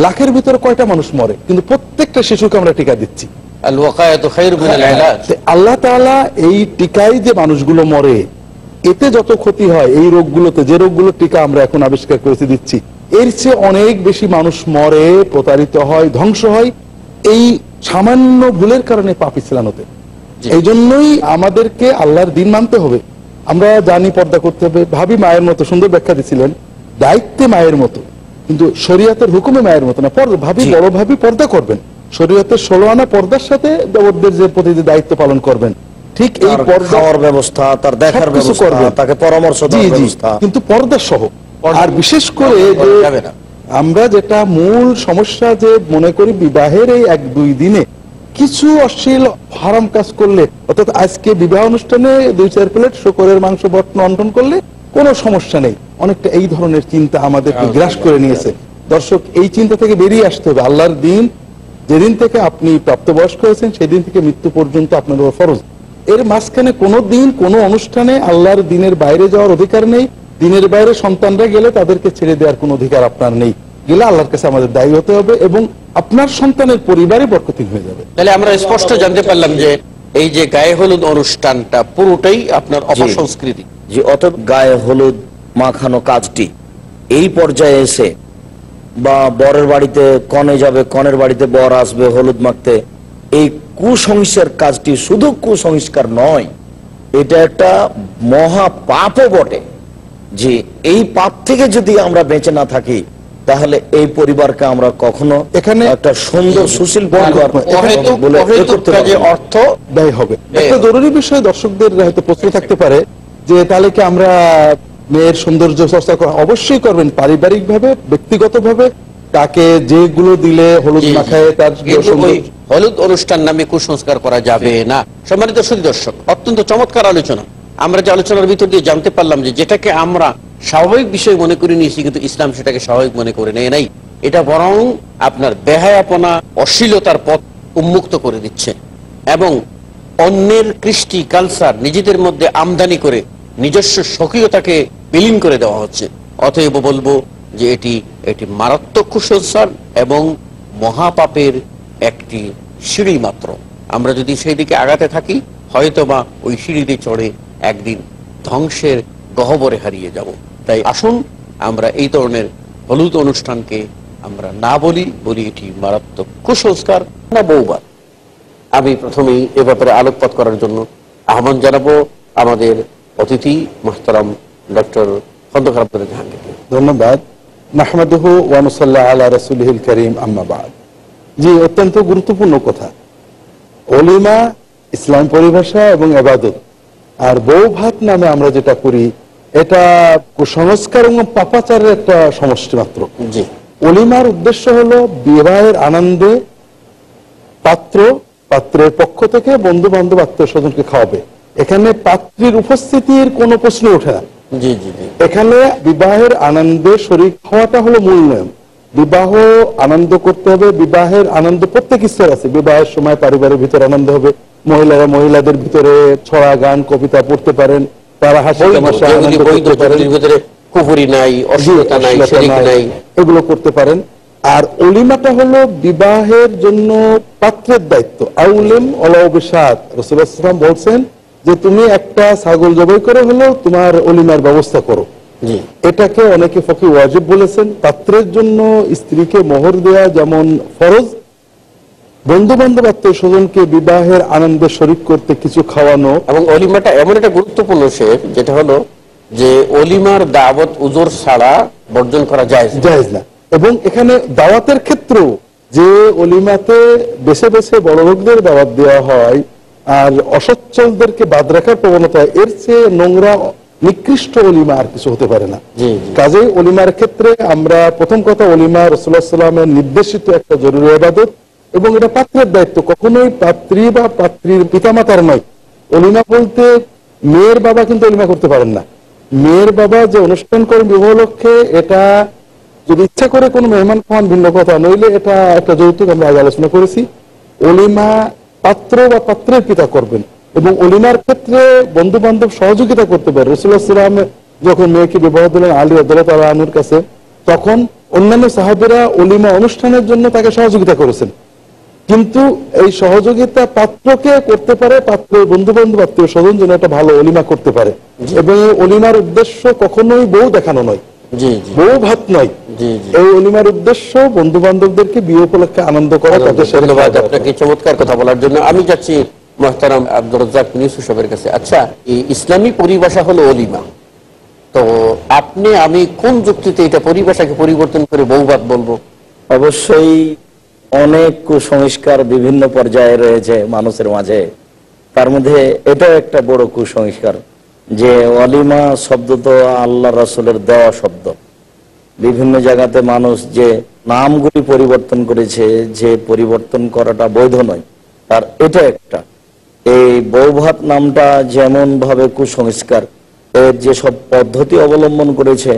B: লাখের ভিতরে কয়টা মানুষ মরে, কিন্তু প্রত্যেকটা শিশুকে আমরা টিকা দিচ্ছি।
A: আল ওয়াকায়াতু খায়রুম মিনাল ইলাজ।
B: আল্লাহ তাআলা এই টিকায় যে মানুষগুলো মরে, এতে যত ক্ষতি হয় এই রোগগুলোতে, যে রোগগুলোর টিকা আমরা এখন আবিষ্কার করেছি দিচ্ছি, এর চেয়ে অনেক বেশি মানুষ মরে, প্রতারিত হয়, ধ্বংস হয় এই সামান্য ভুলের কারণে পাপী ছিলানোতে। এই জন্যই আমাদেরকে আল্লাহর দিন মানতে হবে। আমরা জানি পর্দা করতে হবে, ভাবি মায়ের মতো, সুন্দর ব্যাখ্যা দিচ্ছিলেন, দায়িত্বে মায়ের মতো, কিন্তু শরীয়তের হুকুমে মায়ের মতো না। ভাবি বড় ভাবি পর্দা করবেন, শরীয়তের 16 আনা পর্দার সাথে দেবরদের যে প্রতিটি দায়িত্ব পালন করবেন, ঠিক এই
D: পর্দার ব্যবস্থা, তার দেখার ব্যবস্থা, তাকে পরামর্শ দেওয়ার ব্যবস্থা,
B: কিন্তু পর্দা সহ। আর বিশেষ করে যে আমরা যেটা মূল সমস্যা যে মনে করি বিবাহের এই 1-2 দিনে কিছু অশ্লীল হারাম কাজ করলে, অর্থাৎ আজকে বিবাহ অনুষ্ঠানে 2-4 প্লেট শূকরের মাংস বন্টন করলে কোনো সমস্যা নেই, অনেকটা এই ধরনের চিন্তা আমাদেরকে গ্রাস করে নিয়েছে। দর্শক, এই চিন্তা থেকে বেরিয়ে আসতে হবে। আল্লাহর দিন যেদিন থেকে আপনি প্রাপ্তবয়স্ক হয়েছেন সেদিন থেকে মৃত্যু পর্যন্ত আপনার উপর ফরজ। এর মাঝখানে কোনো দিন কোনো অনুষ্ঠানে আল্লাহর দিনের বাইরে যাওয়ার অধিকার নেই। দিনের বাইরে সন্তানরা গেলে তাদেরকে ছেড়ে দেওয়ার কোনো অধিকার আপনার নেই। গেলে আল্লাহর কাছে আমাদের দায়ী হতে হবে এবং আপনার সন্তানের পরিবারে বরকতিন হয়ে যাবে।
A: তাহলে আমরা স্পষ্ট জানতে পারলাম যে এই যে গায়ে হলুদ অনুষ্ঠানটা পুরোটাই আপনার অপসংস্কৃতি।
D: যে অতএব গায়ে হলুদ মাখানো কাজটি এই পর্যায়ে এসে, বা বরের বাড়িতে কনে যাবে, কনের বাড়িতে বর আসবে হলুদ মাখতে, এই কুসংস্কার কাজটি শুধু কুসংস্কার নয়, এটা একটা মহা পাপও বটে। যে এই পাপ থেকে যদি আমরা বেঁচে না থাকি তাহলে এই পরিবারকে আমরা কখনো এখানে একটা সুন্দর সুশীল পরিবার
B: অর্থ ব্যয় হবে। একটা জরুরি বিষয় দর্শকদের হয়তো প্রশ্ন থাকতে পারে যে তাহলে কি আমরা মেয়ের সৌন্দর্য চর্চা অবশ্যই করবেন পারিবারিক ভাবে, ব্যক্তিগত ভাবে, তাকে যেগুলো দিলে হলুদ মাখায় তার
A: হলুদ অনুষ্ঠান নামে কুসংস্কার করা যাবে না। সম্মানিত সুধী দর্শক, অত্যন্ত চমৎকার আলোচনা। আমরা যে আলোচনার ভিতর দিয়ে জানতে পারলাম যে যেটাকে আমরা স্বাভাবিক বিষয় মনে করে নিয়েছি, কিন্তু ইসলাম সেটাকে স্বাভাবিক মনে করে নেয় নাই। এটা বরং আপনার বেহায়াপনা, অশ্লীলতার পথ উন্মুক্ত করে দিচ্ছে এবং অন্যের কৃষ্টি কালচার নিজেদের মধ্যে আমদানি করে নিজস্ব স্বকীয়তাকে বিলীন করে দেওয়া হচ্ছে। অতএব বলবো যে এটি মারাত্মক কুসংস্কার এবং মহাপাপের একটি সিঁড়ি মাত্র। আমরা যদি সেই দিকে আগাতে থাকি হয়তোবা ওই সিঁড়িতে চড়ে একদিন ধ্বংসের গহ্বরে হারিয়ে যাব। তাই আসুন আমরা এই ধরনের হলুদ অনুষ্ঠানকে আমরা না বলি এটি মারাত্মক কুসংস্কার না বহুবার। আমি প্রথমেই এ ব্যাপারে আলোকপাত করার জন্য আহ্বান জানাবো আমাদের অতিথি মুহতারাম ডক্টর খন্দকার আব্দুল্লাহ জাহাঙ্গীর।
B: ধন্যবাদ। নাহমাদুহু ওয়া নুসাল্লি আলা রাসূলিহিল কারীম, আম্মা বা'দ। জি, অত্যন্ত গুরুত্বপূর্ণ কথা। ওলিমা ইসলাম পরিভাষা এবং ইবাদত, আর বউ ভাত নামে আমরা যেটা করি এটা কুসংস্কার এবং পাপাচারের একটা সমষ্টি মাত্র।
A: জি,
B: ওলিমার উদ্দেশ্য হলো বিবাহের আনন্দে পাত্রের পক্ষ থেকে বন্ধু বান্ধব আত্মীয় স্বজনকে খাওয়াবে। এখানে পাত্রীর উপস্থিতির কোনো প্রশ্ন ওঠে না।
A: জি জি জি,
B: এখানে বিবাহের আনন্দে শরীক হওয়াটা হলো মূল নিয়ম। বিবাহ আনন্দ করতে হবে, বিবাহের আনন্দ প্রত্যেক স্তর আছে। বিবাহের সময় পরিবারের ভিতরে আনন্দ হবে, মহিলারা মহিলাদের ভিতরে ছড়া গান কবিতা পড়তে পারেন, তারা হাসি তামাশা আনন্দ করতে পারেন,
A: কুফরি নাই, অশ্লীলতা নাই, শিরক নাই,
B: এগুলো করতে পারেন। আর অলিমাটা হলো বিবাহের জন্য পাত্রের দায়িত্ব। আউলিম ওয়ালাউ বিশাত, রাসূলুল্লাহ সাল্লাল্লাহু আলাইহি ওয়াসাল্লাম বলছেন যে তুমি একটা ছাগল জবাই করে হলো তোমার অলিমার ব্যবস্থা করো। এটাকে অনেকে ফকি ওয়াজিব বলেছেন। পাত্রের জন্য স্ত্রীকে মোহর দেয়া যেমন ফরজ, বন্ধু বান্ধব আত্মীয় স্বজনকে বিবাহের আনন্দে শরীক করতে কিছু খাওয়ানো।
A: এবং অলিমাটা এমন একটা গুরুত্বপূর্ণ শেখ যেটা হলো যে অলিমার দাওয়াত উজর ছাড়া বর্জন করা যায়
B: না। এবং এখানে দাওয়াতের ক্ষেত্রেও যে অলিমাতে বেছে বেছে বড় লোকদের দাওয়াত দেওয়া হয় আর অসচ্ছলদেরকে বাদ রাখার প্রবণতা, এর চেয়ে নোংরা নিকৃষ্ট অলিমা আর কিছু হতে পারে না। কাজেই অলিমার ক্ষেত্রে আমরা প্রথম কথা, অলিমা রাসূলুল্লাহ সাল্লাল্লাহু আলাইহি ওয়াসাল্লামের নির্দেশিত একটা জরুরি ইবাদত এবং এটা পাত্রের দায়িত্ব, কখনোই পাত্রী বা পাত্রীর পিতামাতার নয়। অলিমা বলতে মেয়ের বাবা কিন্তু অলিমা করতে পারেন না। মেয়ের বাবা যে অনুষ্ঠান করেন বিবাহ লক্ষ্যে, এটা যদি ইচ্ছা করে কোনো মেহমান খাওয়ান ভিন্ন কথা, নইলে এটা একটা যৌতুক, আমরা আগে আলোচনা করেছি। অলিমা পাত্র বা পাত্রের পিতা করবেন এবং অলিমার ক্ষেত্রে বন্ধু বান্ধব সহযোগিতা করতে পারে। রাসূলুল্লাহ সাল্লাল্লাহু আলাইহি ওয়াসাল্লাম যখন মেয়েকে বিবাহ দিলেন আলী রাদিয়াল্লাহু তাআলা আনহুর কাছে, তখন অন্যান্য সাহাবীরা অলিমা অনুষ্ঠানের জন্য তাকে সহযোগিতা করেছেন। কিন্তু এই সহযোগিতা পাত্রকে করতে পারে, পাত্রের বন্ধু বান্ধব আত্মীয় স্বজন যেন একটা ভালো অলিমা করতে পারে। এবং এই অলিমার উদ্দেশ্য কখনোই বউ দেখানো নয়, বউ ভাত নয়। এই অলিমার উদ্দেশ্য বন্ধু বান্ধবদেরকে বিয়ে উপলক্ষে আনন্দ করা।
A: ধন্যবাদ আপনাকে চমৎকার কথা বলার জন্য। আমি যাচ্ছি মোহতারাম আব্দুর রাজ্জাক ইউসুফ সাহেবের কাছে। আচ্ছা, এই ইসলামী পরিভাষা হলো অলিমা, তো আমি কোন যুক্তিতে এটা পরিভাষাকে পরিবর্তন করে বউভাত বলবো?
D: অবশ্যই অনেক কুসংস্কার বিভিন্ন পর্যায়ে রয়েছে মানুষের মাঝে, তার মধ্যে এটাও একটা বড় কুসংস্কার যে অলিমা শব্দ তো আল্লাহ রাসূলের দেওয়া শব্দ। বিভিন্ন জায়গাতে মানুষ যে নামগুলি পরিবর্তন করেছে, যে পরিবর্তন করাটা বৈধ নয়, আর এটা একটা। এই বউভাত নামটা যেমন ভাবে কুসংস্কার, এর যেসব পদ্ধতি অবলম্বন করেছে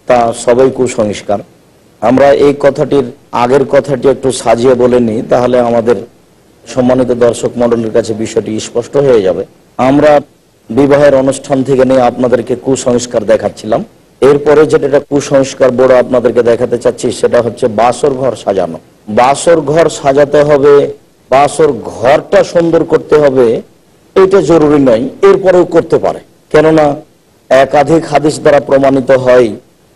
D: তা সবই কুসংস্কার। আমরা এই কথাটির আগের কথাটি একটু সাজিয়ে বলে নিই, তাহলে আমাদের সম্মানিত দর্শক মণ্ডলীর কাছে বিষয়টি স্পষ্ট হয়ে যাবে। আমরা বিবাহের অনুষ্ঠান থেকে নিয়ে আপনাদেরকে কুসংস্কার দেখাচ্ছিলাম, এরপরে যেটা কুসংস্কার বড় আপনাদেরকে দেখাতে চাচ্ছি সেটা হচ্ছে বাসর ঘর সাজানো। বাসর ঘর সাজাতে হবে, বাসর ঘরটা সুন্দর করতে হবে, এটা জরুরি নয়, এরপরেও করতে পারে। কেননা একাধিক হাদিস দ্বারা প্রমাণিত হয়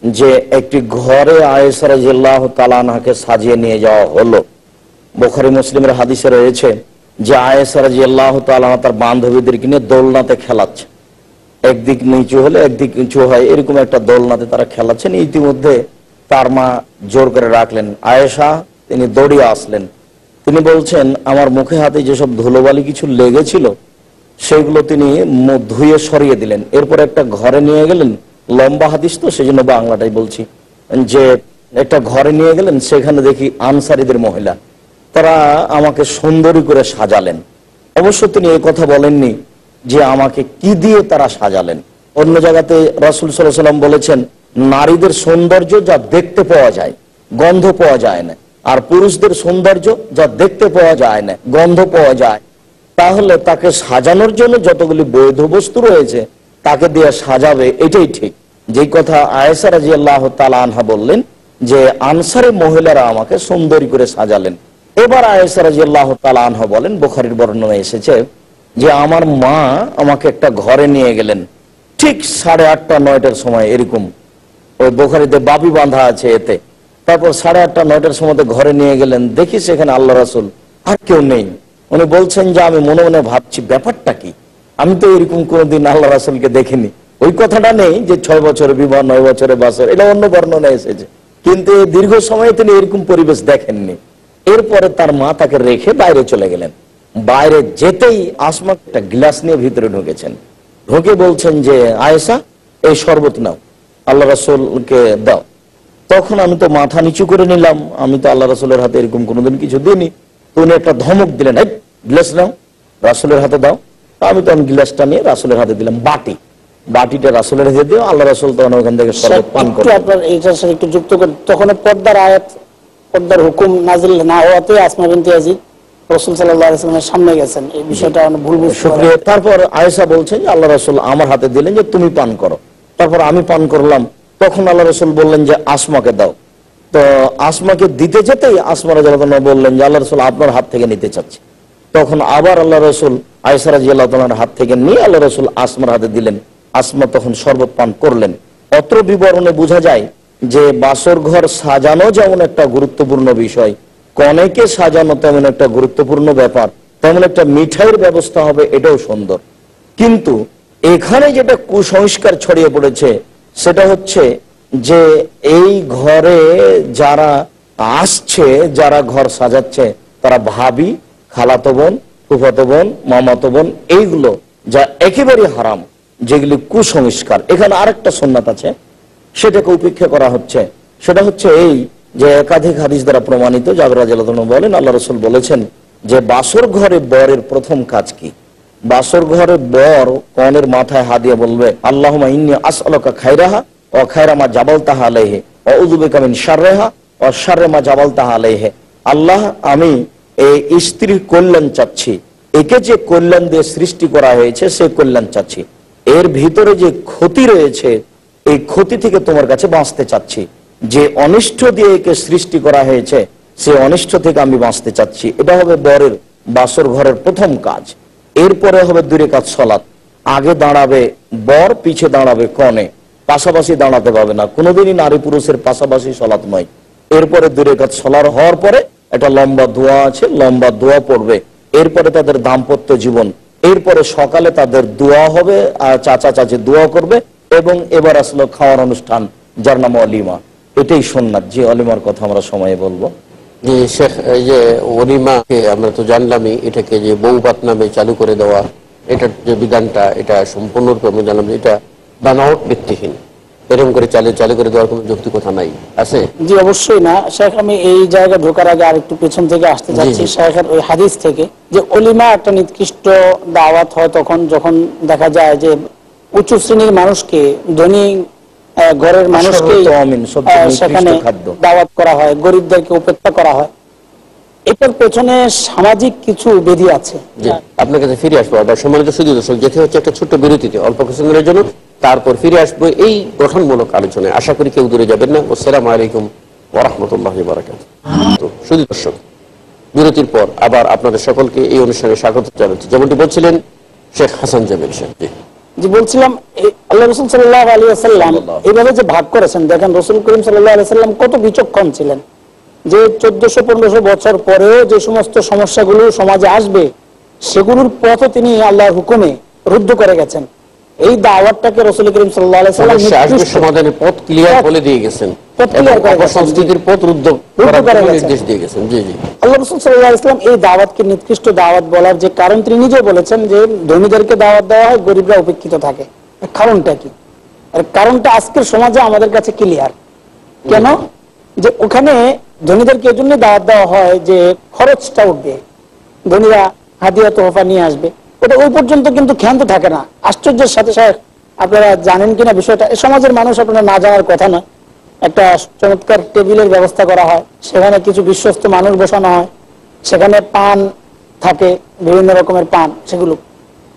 D: যে একটি ঘরে আয়েশা রাদিয়াল্লাহু তাআলা আনহাকে সাজিয়ে নিয়ে যাওয়া হলো। বুখারী মুসলিমের হাদিসে রয়েছে যে আয়েশা রাদিয়াল্লাহু তাআলা তার বান্ধবীদেরকে নিয়ে দোলনাতে খেলাচ্ছে, একদিক নিচু হলে একদিক উঁচু হয়, এরকম একটা দোলনাতে তারা খেলাচ্ছেন। ইতিমধ্যে তার মা জোর করে রাখলেন আয়েশা, তিনি দৌড়িয়ে আসলেন। তিনি বলছেন আমার মুখে হাতে যেসব ধুলোবালি কিছু লেগেছিল সেগুলো তিনি ধুয়ে সরিয়ে দিলেন। এরপর একটা ঘরে নিয়ে গেলেন, লম্বা হাদিস তো সেজন্য বাংলাটাই বলছি, যে একটা ঘরে নিয়ে গেলেন, সেখানে দেখি আনসারীদের মহিলা, তারা আমাকে সুন্দরী করে সাজালেন। অবশ্য তিনি এই কথা বলেননি যে আমাকে কি দিয়ে তারা সাজালেন। অন্য জায়গাতে রাসূল সাল্লাল্লাহু আলাইহি ওয়াসাল্লাম বলেছেন নারীদের সৌন্দর্য যা দেখতে পাওয়া যায়, গন্ধ পাওয়া যায় না, আর পুরুষদের সৌন্দর্য যা দেখতে পাওয়া যায় না, গন্ধ পাওয়া যায়। তাহলে তাকে সাজানোর জন্য যতগুলি বৈধ বস্তু রয়েছে তাকে দিয়ে সাজাবে, এটাই ঠিক। যেই কথা আয়েশা রাদিয়াল্লাহু তাআলা আনহা বললেন যে আনসারী মহিলারা আমাকে সুন্দরী করে সাজালেন। এবার আয়েশা রাদিয়াল্লাহু তাআলা আনহা বলেন, বুখারীর বর্ণনায় এসেছে যে আমার মা আমাকে একটা ঘরে নিয়ে গেলেন ঠিক 8:30 9টার সময়, এরকম ওই বুখারীতে বাবি বাঁধা আছে এতে। তারপর 8:30 9টার সময় ঘরে নিয়ে গেলেন, দেখি সেখানে আল্লাহ রাসূল আর কেউ নেই। উনি বলছেন যে আমি মনে মনে ভাবছি ব্যাপারটা কি, আমি তো এরকম কোনোদিন আল্লাহ রাসূলকে দেখিনি। ওই কথাটা নেই যে 6 বছরে বিবাহ 9 বছরে বাসর, এটা অন্য বর্ণনা এসেছে, কিন্তু দীর্ঘ সময়ে তিনি এরকম পরিবেশ দেখেননি। এরপরে তার মা তাকে রেখে বাইরে চলে গেলেন। বাইরে যেতেই আসমা একটা গ্লাস নিয়ে ভিতরে ঢুকেছেন, ঢুকে বলছেন যে আয়েশা এই শরবত নাও, আল্লাহ রাসূলকে দাও। তখন আমি তো মাথা নিচু করে নিলাম, আমি তো আল্লাহ রাসূলের হাতে এরকম কোনোদিন কিছু দিইনি। উনি একটা ধমক দিলেন, এই গ্লাস নাও, রাসূলের হাতে দাও। আমি তখন গ্লাসটা নিয়ে রাসূলের হাতে দিলাম, বাটিটা রাসূলের হাতে দিয়ে আল্লাহ রাসূল তখন ওখান থেকে শরবত পান করলেন।
C: আপনার এইটার সাথে একটু যুক্ত করে, তখন পর্দার আয়াত, পর্দার হুকুম নাযিল না হওয়াতে আসমা বিনতে ইয়াজিদ রাসূল সাল্লাল্লাহু আলাইহি ওয়াসাল্লামের সামনে গেছেন, এই বিষয়টা ভুল বুঝতে।
D: তারপর আয়েশা বলছেন যে আল্লাহ রাসূল আমার হাতে দিলেন যে তুমি পান করো। তারপর আমি পান করলাম। তখন আল্লাহ রাসূল বললেন যে আসমাকে দাও। তো আসমাকে দিতে যেতেই আসমা রাদিয়াল্লাহু আনহা বললেন যে আল্লাহ রাসূল আপনার হাত থেকে নিতে চাচ্ছি। তখন আবার আল্লাহ রাসূল আয়েশা রাদিয়াল্লাহু আনহার হাত থেকে নিয়ে আল্লাহ রাসূল আসমার হাতে দিলেন। আসমা তখন শরবত পান করলেন। অত্র বিবরণে বোঝা যায় যে বাসর ঘর সাজানো যেমন একটা গুরুত্বপূর্ণ বিষয়, কনেকে সাজানো তেমন একটা গুরুত্বপূর্ণ ব্যাপার, তেমন একটা মিঠাইয়ের ব্যবস্থা হবে, এটাও সুন্দর। কিন্তু এখানে যেটা কুসংস্কার ছড়িয়ে পড়েছে সেটা হচ্ছে যে এই ঘরে যারা আসছে, যারা ঘর সাজাচ্ছে, তারা ভাবি, খালাতো বোন, ফুফাতো বোন, মামাতো বোন, এইগুলো যা একেবারে হারাম, যেগুলি কুসংস্কার। এখানে আরেকটা সুন্নাত আছে, সেটাকে উপেক্ষা করা হচ্ছে। সেটা হচ্ছে এই যে একাধিক হাদিস দ্বারা প্রমাণিত, জাবের রাদিয়াল্লাহু আনহু বলেন আল্লাহ রাসূল বলেছেন যে বাসর ঘরে বরের প্রথম কাজ কি? বাসর ঘরে বর কনের মাথায় হাত দিয়ে বলবে আল্লাহুম্মা ইন্নী আসআলুকা খায়রাহা ওয়া খায়রা মা জাবালতাহা আলাইহি ওয়া আউযু বিকা মিন শাররিহা ওয়া শাররি মা জাবালতাহা আলাইহি। আল্লাহ, আমি এই স্ত্রীর কল্যাণ চাচ্ছি, একে যে কল্যাণ দিয়ে সৃষ্টি করা হয়েছে সে কল্যাণ চাচ্ছি, এর ভিতরে যে ক্ষতি রয়েছে এই ক্ষতি থেকে তোমার কাছে বাঁচতে চাচ্ছি, যে অনিষ্ট দিয়ে একে সৃষ্টি করা হয়েছে সে অনিষ্ট থেকে আমি বাঁচতে চাচ্ছি, এটা হবে বরের বাসর ঘরের প্রথম কাজ। এরপরে হবে 2 রাকাত সালাত। আগে দাঁড়াবে বর, পিছে দাঁড়াবে কনে, পাশাপাশি দাঁড়াতে পারবে না, কোনোদিনই নারী পুরুষের পাশাপাশি সালাত নয়। এরপরে 2 রাকাত সালাত হওয়ার পরে একটা লম্বা দোয়া আছে, লম্বা দোয়া পড়বে। এরপরে তাদের দাম্পত্য জীবন, এরপরে সকালে তাদের দোয়া হবে, আর চাচা চাচি দোয়া করবে, এবং এবার আসলো খাওয়ার অনুষ্ঠান, যার নাম অলিমা। এটাই সুন্নাত। যে অলিমার কথা আমরা সময়ে বলবো।
A: যে শেখ, এই যে ওলিমাকে আমরা তো জানলামই, এটাকে যে বউভাত নামে চালু করে দেওয়া, এটার যে বিধানটা, এটা সম্পূর্ণরূপে আমরা জানলাম যে এটা বানাওয়াট ভিত্তিহীন। এরকম করে চালু করে দেওয়ার কোনো যৌক্তিকতা নাই, আছে?
C: জি অবশ্যই না শেখ। আমি এই জায়গায় ঢোকার আগে আর একটু পেছন থেকে আসতে চাচ্ছি শেখের ওই হাদিস থেকে, যে অলিমা একটা নির্দিষ্ট দাওয়াত হয় তখন যখন দেখা যায় যে উঁচু শ্রেণীর মানুষকে, ধনী ঘরের মানুষকে সেখানে দাওয়াত করা হয়, গরিবদেরকে উপেক্ষা করা হয়। এটার পেছনে সামাজিক কিছু বিধি আছে।
A: আপনার কাছে ফিরে আসবো আবার, সম্মানিত সুধী দর্শক, যেতে হচ্ছে একটা ছোট্ট বিরতিতে অল্প কিছুদিনের জন্য, তারপর ফিরে আসবো এই গঠনমূলক আলোচনায়। আশা করি কেউ দূরে যাবেন না। আসসালামু আলাইকুম ওয়া রাহমাতুল্লাহি ওয়া বারাকাতুহু। সুধী দর্শক, বিরতির পর আবার আপনাদের সকলকে এই অনুষ্ঠানে স্বাগত জানাচ্ছি। যেমনটি বলছিলেন শেখ হাসান জামিল সাহেব।
C: জি বলছিলাম, আল্লাহ রাসূল সাল্লাল্লাহু আলাইহি ওয়াসাল্লাম এইভাবে যে ভাগ করেছেন, দেখেন রাসূল করিম সাল্লাল্লাহু আলাইহি ওয়াসাল্লাম কত বিচক্ষণ ছিলেন, যে 1400-1500 বছর পরেও যে সমস্ত সমস্যাগুলো সমাজে আসবে সেগুলোর পথও তিনি আল্লাহর হুকুমে রুদ্ধ করে গেছেন। এই দাওয়াতটাকে রাসূল করিম সাল্লাল্লাহু আলাইহি ওয়াসাল্লাম সমাধানের পথ ক্লিয়ার বলে দিয়ে গেছেন, সংস্কৃতির পথ রুদ্ধ করার নির্দেশ দিয়ে গেছেন। জি জি, আল্লাহ রাসূল সাল্লাল্লাহু আলাইহি ওয়াসাল্লাম এই দাওয়াতকে নিকৃষ্ট দাওয়াত বলার যে কারণ তিনি নিজে বলেছেন, যে ধনীদেরকে দাওয়াত দেওয়া হয়, গরিবরা উপেক্ষিত থাকে। কারণটা কি? আর কারণটা আজকের সমাজে আমাদের কাছে ক্লিয়ার। কেন? যে ওখানে ধনীদেরকে এই জন্য দাওয়াত দেওয়া হয় যে খরচটা উঠবে, ধনীরা হাদিয়া তোহফা নিয়ে আসবে, ওটা ওই পর্যন্ত কিন্তু ক্ষান্ত থাকে না। আশ্চর্যের সাথে সাথে আপনারা জানেন কিনা বিষয়টা, সমাজের মানুষ আপনারা না জানার কথা না, একটা চমৎকার টেবিলের ব্যবস্থা করা হয়, সেখানে কিছু বিশ্বস্ত মানুষ বসানো হয়, সেখানে পান থাকে, বিভিন্ন রকমের পান, সেগুলো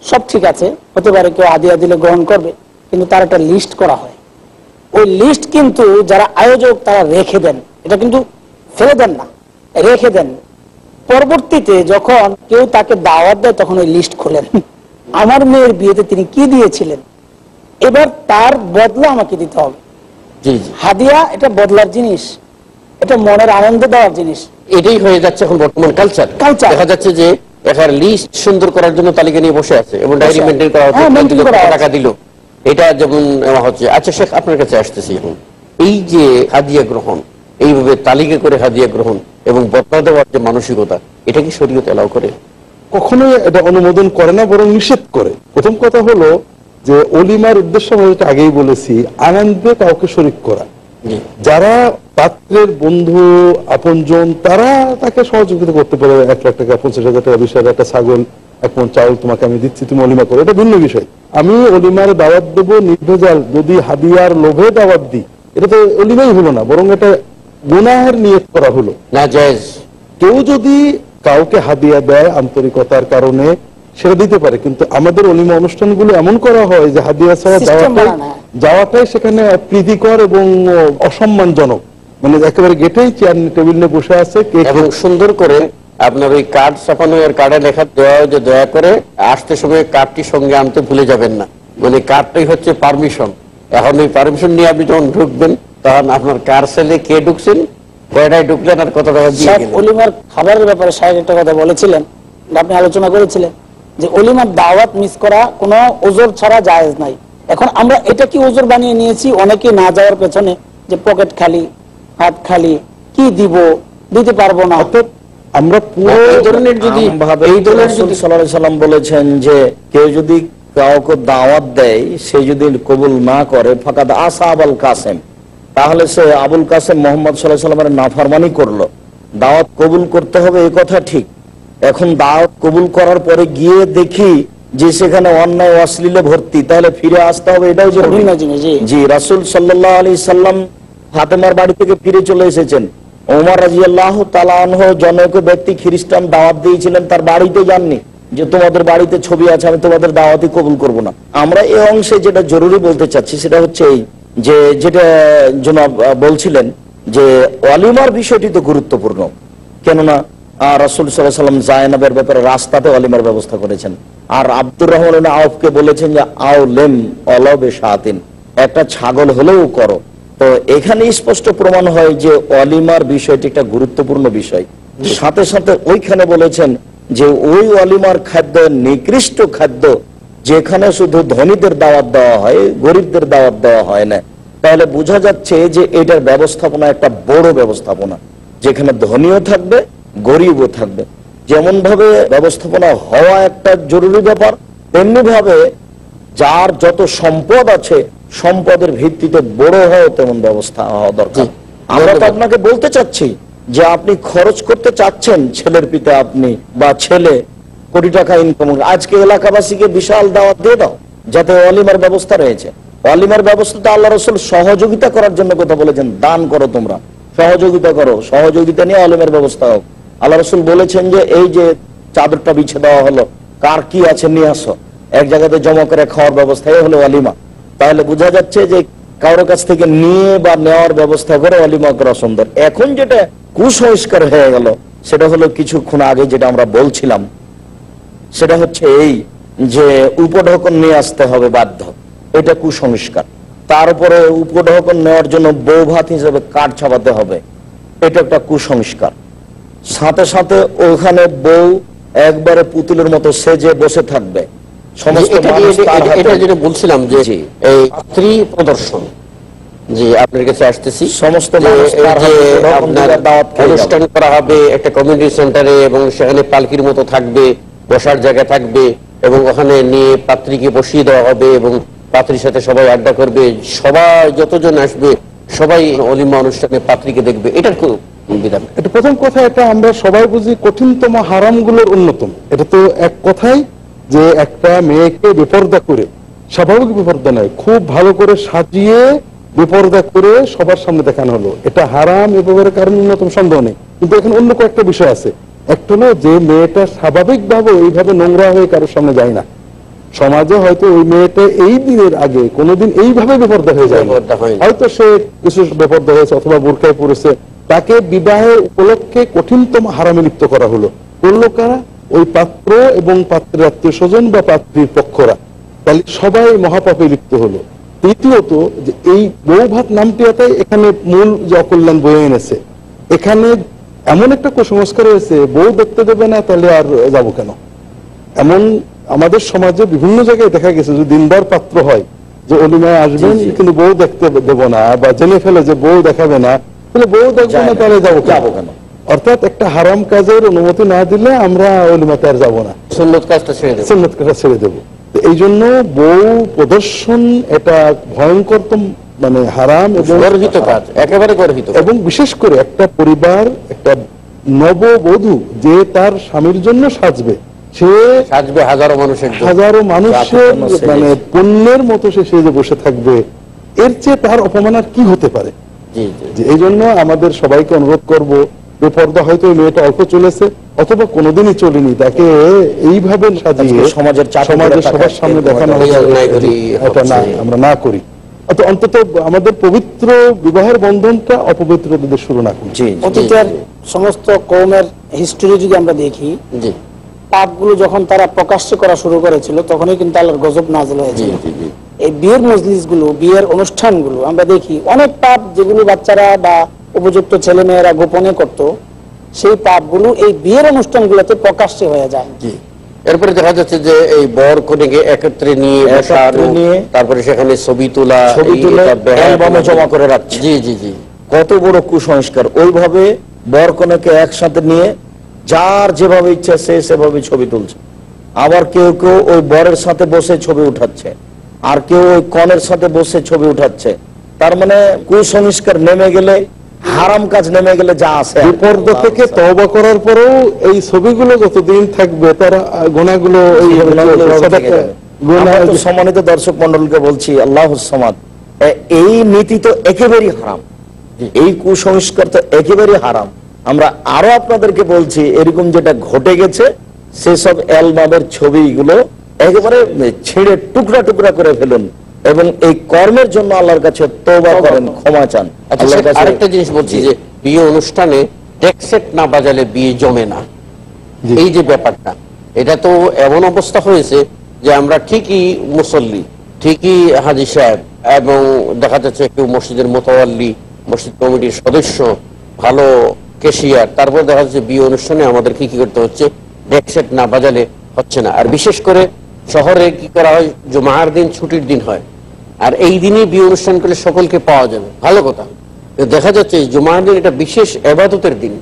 C: সব ঠিক আছে, হতে পারে কেউ হাদিয়া দিলে গ্রহণ করবে, কিন্তু তার একটা লিস্ট করা হয়। ওই লিস্ট কিন্তু যারা আয়োজক তারা রেখে দেন, এটা কিন্তু ফেলে দেন না, রেখে দেন। পরবর্তীতে যখন কেউ তাকে দাওয়াত দেয় তখন ওই লিস্ট খোলেন, আমার মেয়ের বিয়েতে তিনি কি দিয়েছিলেন, এবার তার বদলা আমাকে দিতে হবে। হাদিয়া এটা বদলার জিনিস, এটা মনের আনন্দ দেওয়ার জিনিস।
A: এটাই হয়ে যাচ্ছে এখন বর্তমান কালচার। দেখা যাচ্ছে যে এখানে লিস্ট সুন্দর করার জন্য তালিকা নিয়ে বসে আছে এবং ডায়েরি মেইনটেইন করা হচ্ছে, টাকা দিল, এটা যেমন হচ্ছে। আচ্ছা শেখ, আপনার কাছে আসতেছি এখন, এই যে হাদিয়া গ্রহণ, এইভাবে তালিকা করে হাদিয়া গ্রহণ এবং বদলা দেওয়ার যে মানসিকতা, এটা কি শরীয়ত এলাও করে?
B: কখনোই এটা অনুমোদন করে না, বরং নিষেধ করে। প্রথম কথা হলো যে অলিমার উদ্দেশ্য আমি যেটা আগেই বলেছি, আনন্দে কাউকে শরীক করা। যারা পাত্রের বন্ধু আপনজন তারা তাকে সহযোগিতা করতে পারে। 1 লাখ টাকা, 50,000 টাকা, 20,000 টাকা ছাগল, 1 মণ চাউল তোমাকে আমি দিচ্ছি, তুমি অলিমা করো, এটা ভিন্ন বিষয়। আমি অলিমার দাওয়াত দেবো নির্ভেজাল, যদি হাদিয়ার লোভে দাওয়াত দিই, এটা তো অলিমাই হলো না, বরং এটা গুনাহের নিয়ত করা হলো না জায়েজ। কেউ যদি কাউকে হাদিয়া দেয় আন্তরিকতার কারণে, সেটা দিতে পারে, কিন্তু আমাদের অলিমা অনুষ্ঠানগুলো এমন করা হয় যে হাদিয়া ছাড়া যাওয়াটাই সেখানে প্রীতিকর এবং অসম্মানজনক। মানে একেবারে গেটেই চেয়ার টেবিল নিয়ে বসে আছে,
A: এবং সুন্দর করে আপনার ওই কার্ড ছাপানো, এর কার্ডে লেখা দেওয়া যে দয়া করে আসতে সময় কার্ডটি সঙ্গে আনতে ভুলে যাবেন না। মানে কার্ডটাই হচ্ছে পারমিশন। এখন ওই পারমিশন নিয়ে আপনি যখন ঢুকবেন, তখন আপনার কার সেলে কে ঢুকছেন, কয়টায় ঢুকলেন, আর কত টাকা দিয়ে গেলেন।
C: অলিমার খাবারের ব্যাপারে সাহেব একটা কথা বলেছিলেন, আপনি আলোচনা করেছিলেন যে অলিমার দাওয়াত মিস করা কোনো ওজর ছাড়া জায়েজ নাই। এখন আমরা এটা কি ওজর বানিয়ে নিয়েছি অনেকে না যাওয়ার পেছনে, যে পকেট খালি, হাত খালি, কি দিব, দিতে পারবো না।
B: আমরা
D: এই ধরনের যদি সাল্লাম বলেছেন যে কেউ যদি কাউকে দাওয়াত দেয়, সে যদি কবুল না করে, ফাকাদ আসা আবুল কাসেম, তাহলে সে আবুল কাসেম মোহাম্মদ সাল্লাল্লাহু আলাইহি ওয়াসাল্লামের নাফরমানি করলো। দাওয়াত কবুল করতে হবে, এই কথা ঠিক। এখন দাওয়াত কবুল করার পরে গিয়ে দেখি যে সেখানে অন্যায় অশ্লীলে ভর্তি, তাহলে ফিরে আসতে হবে, এটাও জরুরি। জি, রাসূল সাল্লাল্লাহু আলাইহি সাল্লাম ফাতেমার বাড়ি থেকে ফিরে চলে এসেছেন। ওমর রাদিয়াল্লাহু তাআলা আনহু জনৈক ব্যক্তি খ্রিস্টান দাওয়াত দিয়েছিলেন, তার বাড়িতে যাননি, যে তোমাদের বাড়িতে ছবি আছে, আমি তোমাদের দাওয়াতই কবুল করব না। আমরা এই অংশে যেটা জরুরি বলতে চাচ্ছি সেটা হচ্ছে এই যে, যেটা জনাব বলছিলেন যে ওয়ালিমার বিষয়টি তো গুরুত্বপূর্ণ, কেননা রাসূল সাল্লাল্লাহু আলাইহি ওয়াসাল্লাম জায়নাবের ব্যাপারে রাস্তাতে অলিমার ব্যবস্থা করেছেন। আর আব্দুর রহমান ইবনে আউফকে বলেছেন যে আউলেম অলবে শাতিন, একটা ছাগল হলেও করো। তো এখানে স্পষ্ট প্রমাণ হয় যে অলিমার বিষয়টি একটা গুরুত্বপূর্ণ বিষয়। সাথে সাথে ওইখানে বলেছেন যে ওই অলিমার খাদ্য নিকৃষ্ট খাদ্য, যেখানে শুধু ধনীদের দাওয়াত দেওয়া হয়, গরিবদের দাওয়াত দেওয়া হয় না। তাহলে বোঝা যাচ্ছে যে এটার ব্যবস্থাপনা একটা বড় ব্যবস্থাপনা, যেখানে ধনীও থাকবে গরিবও থাকবে। যেমন ভাবে ব্যবস্থাপনা হওয়া একটা জরুরি ব্যাপার, তেমনি ভাবে যার যত সম্পদ আছে সম্পদের ভিত্তিতে বড় হওয়া তেমন ব্যবস্থা হওয়া দরকার। আমরা তো আপনাকে বলতে চাচ্ছি যে আপনি খরচ করতে চাচ্ছেন, ছেলের পিতা আপনি বা ছেলে কোটি টাকা ইনকাম, আজকে এলাকাবাসীকে বিশাল দাওয়াত দিয়ে দাও, যাতে অলিমার ব্যবস্থা রয়েছে। অলিমার ব্যবস্থাটা আল্লাহ রাসূল সহযোগিতা করার জন্য কথা বলেছেন, দান করো, তোমরা সহযোগিতা করো, সহযোগিতা নিয়ে অলিমের ব্যবস্থা হোক। আল্লাহ রাসূল বলেছেন যে এই যে চাদরটা বিছে দেওয়া হলো, কার কি আছে নিয়ে আসো, এক জায়গাতে জমা করে খাওয়ার ব্যবস্থা, এই হলো অলিমা। তাহলে বোঝা যাচ্ছে যে কারোর কাছ থেকে নিয়ে বা নেওয়ার ব্যবস্থা করে অলিমা করা সুন্দর। এখন যেটা কুসংস্কার হয়ে গেল সেটা হলো কিছুক্ষণ আগে যেটা আমরা বলছিলাম, সেটা হচ্ছে এই যে উপঢৌকন নিয়ে আসতে হবে বাধ্য, এটা কুসংস্কার। তার উপরে উপঢৌকন নেওয়ার জন্য বউ ভাত হিসেবে কাঠ ছাপাতে হবে, এটা একটা কুসংস্কার। সাথে সাথে ওখানে বউ একবারে পুতুলের মতো সেজে বসে থাকবে, সমস্ত মানুষ তার হাতে।
A: এটা যেটা বলছিলাম যে এই পাত্রী প্রদর্শন, জি আপনার কাছে আসতেছি,
D: সমস্ত মানুষ তার হাতে
A: আপনার
D: দাওয়াত খেয়ে যাবে।
A: অনুষ্ঠান করা হবে একটা কমিউনিটি সেন্টারে, এবং সেখানে পালকির মতো থাকবে, বসার জায়গা থাকবে, এবং ওখানে নিয়ে পাত্রীকে বসিয়ে দেওয়া হবে এবং পাত্রীর সাথে সবাই আড্ডা করবে, সবাই যতজন আসবে সবাই অলিমা অনুষ্ঠানে পাত্রীকে দেখবে। এটার বিধান,
B: এটা প্রথম কথা, এটা আমরা সবাই বুঝি কঠিনতম হারামগুলোর অন্যতম। এটা তো এক কথাই যে একটা মেয়েকে বেপর্দা করে, স্বাভাবিক বেপর্দা নয়, খুব ভালো করে সাজিয়ে বেপর্দা করে সবার সামনে দেখানো হলো, এটা হারাম এভাবে কারণ অন্যতম সন্দেহ নেই। কিন্তু এখানে অন্য কয়েকটা বিষয় আছে। একটা হলো যে মেয়েটা স্বাভাবিকভাবে এইভাবে নোংরা হয়ে কারোর সামনে যায় না। সমাজে হয়তো ওই মেয়েটা এই দিনের আগে কোনোদিন এইভাবে বেপর্দা হয়ে যায়, হয়তো সে কিছু বেপর্দা হয়েছে অথবা বোরকায় পড়েছে, তাকে বিবাহের উপলক্ষে কঠিনতম হারামে লিপ্ত করা হলো। করলো কারা? ওই পাত্র এবং পাত্রের আত্মীয় স্বজন বা পাত্রীর পক্ষরা। তাহলে সবাই মহাপাপে লিপ্ত হলো। তৃতীয়ত যে এই বউ ভাত নামটি এখানে মূল যে অকল্যাণ বয়ে এনেছে, এখানে এমন একটা কুসংস্কার হয়েছে, বউ দেখতে দেবে না তাহলে আর যাবো কেন। এমন আমাদের সমাজে বিভিন্ন জায়গায় দেখা গেছে যে দিনদার পাত্র হয় যে অলিমায় আসবেন কিন্তু বউ দেখতে দেব না, বা জেনে ফেলে যে বউ দেখাবে না, তাহলে বউ দেখবো না তাহলে যাবো কেন। অর্থাৎ একটা হারাম কাজের অনুমতি না দিলে আমরা অলিমাতে আর যাবো না,
A: সুন্নত কাজটা ছেড়ে দেব,
B: সুন্নত কাজটা ছেড়ে দেবো। এই জন্য বউ প্রদর্শন এটা ভয়ঙ্করতম মানে হারাম এবং
A: গর্হিত কাজ, একেবারে গর্হিত।
B: এবং বিশেষ করে একটা পরিবার, একটা নববধূ যে তার স্বামীর জন্য সাজবে, সে
A: সাজবে হাজারো
B: মানুষের মানে পণ্যের মতো সে সেজে বসে থাকবে, এর চেয়ে তার অপমান আর কি হতে পারে। এই জন্য আমাদের সবাইকে অনুরোধ করব, বেপর্দা হয়তো ওই মেয়েটা অল্প চলেছে অথবা কোনোদিনই চলেনি, তাকে এইভাবে সাজিয়ে সমাজের সবার সামনে দেখানো আমরা না করি। অন্তত আমাদের পবিত্র বিবাহের বন্ধনটা অপবিত্রতাদের শুরু না করি।
C: অতীতের সমস্ত কওমের হিস্ট্রি যদি আমরা দেখি, পাপগুলো যখন তারা প্রকাশ্যে করা শুরু করেছিল তখনই কিন্তু আল্লাহর গজব নাযিল হয়েছিল। এই বিয়ের মজলিসগুলো, বিয়ের অনুষ্ঠানগুলো আমরা দেখি অনেক পাপ যেগুলো বাচ্চারা বা উপযুক্ত ছেলে মেয়েরা গোপনে করত, সেই পাপগুলো এই বিয়ের অনুষ্ঠানগুলোতে প্রকাশ্যে হয়ে যায়।
A: এরপরে দেখা যাচ্ছে যে এই বর কনেকে একত্রে নিয়ে তারপরে সেখানে ছবি তোলা
D: জমা করে রাখছে। কত বড় কুসংস্কার। ওইভাবে বর কনেকে একসাথে নিয়ে যার যেভাবে ইচ্ছা সে সেভাবে ছবি তুলছে। আবার কেউ কেউ ওই বরের সাথে বসে ছবি উঠাচ্ছে, আর কেউ ওই কনের সাথে বসে ছবি উঠাচ্ছে। তার মানে কুসংস্কার নেমে গেলে, হারাম কাজ নেমে গেলে যা আছে,
B: বিপর্দা থেকে তওবা করার পরেও এই ছবিগুলো যতদিন থাকবে তারা গোনাগুলো
D: সম্মানিত দর্শক মন্ডলকে বলছি, আল্লাহুস সামাদ, এই নীতি তো একেবারেই হারাম, এই কুসংস্কার তো একেবারেই হারাম। আমরা আরো আপনাদেরকে বলছি, এরকম যেটা ঘটে গেছে সেসব অ্যালবামের ছবিগুলো একেবারে ছেড়ে টুকরা টুকরা করে ফেলুন এবং এই কর্মের জন্য আল্লাহর কাছে তওবা করেন, ক্ষমা চান।
A: আরেকটা জিনিস বলছি যে বিয়ে অনুষ্ঠানে ডেকসেট না বাজালে বিয়ে জমে না।
B: জি।
A: এই যে ব্যাপারটা, এটা তো এমন অবস্থা হয়েছে যে আমরা ঠিকই মুসল্লি, ঠিকই হাজী সাহেব, এবং দেখা যাচ্ছে কেউ মসজিদের মোতাওয়াল্লি, মসজিদ কমিটির সদস্য, ভালো কেশিয়ার, তারপর দেখা যাচ্ছে বিয়ে অনুষ্ঠানে আমাদের কি করতে হচ্ছে, ডেকসেট না বাজালে হচ্ছে না। আর বিশেষ করে শহরে কি করা হয়, জুমার দিন ছুটির দিন হয়, আর এই দিনই বিয়ে অনুষ্ঠান করলে সকলকে পাওয়া যাবে, ভালো কথা। দেখা যাচ্ছে জুমার দিন এটা বিশেষ এবাদতের দিন।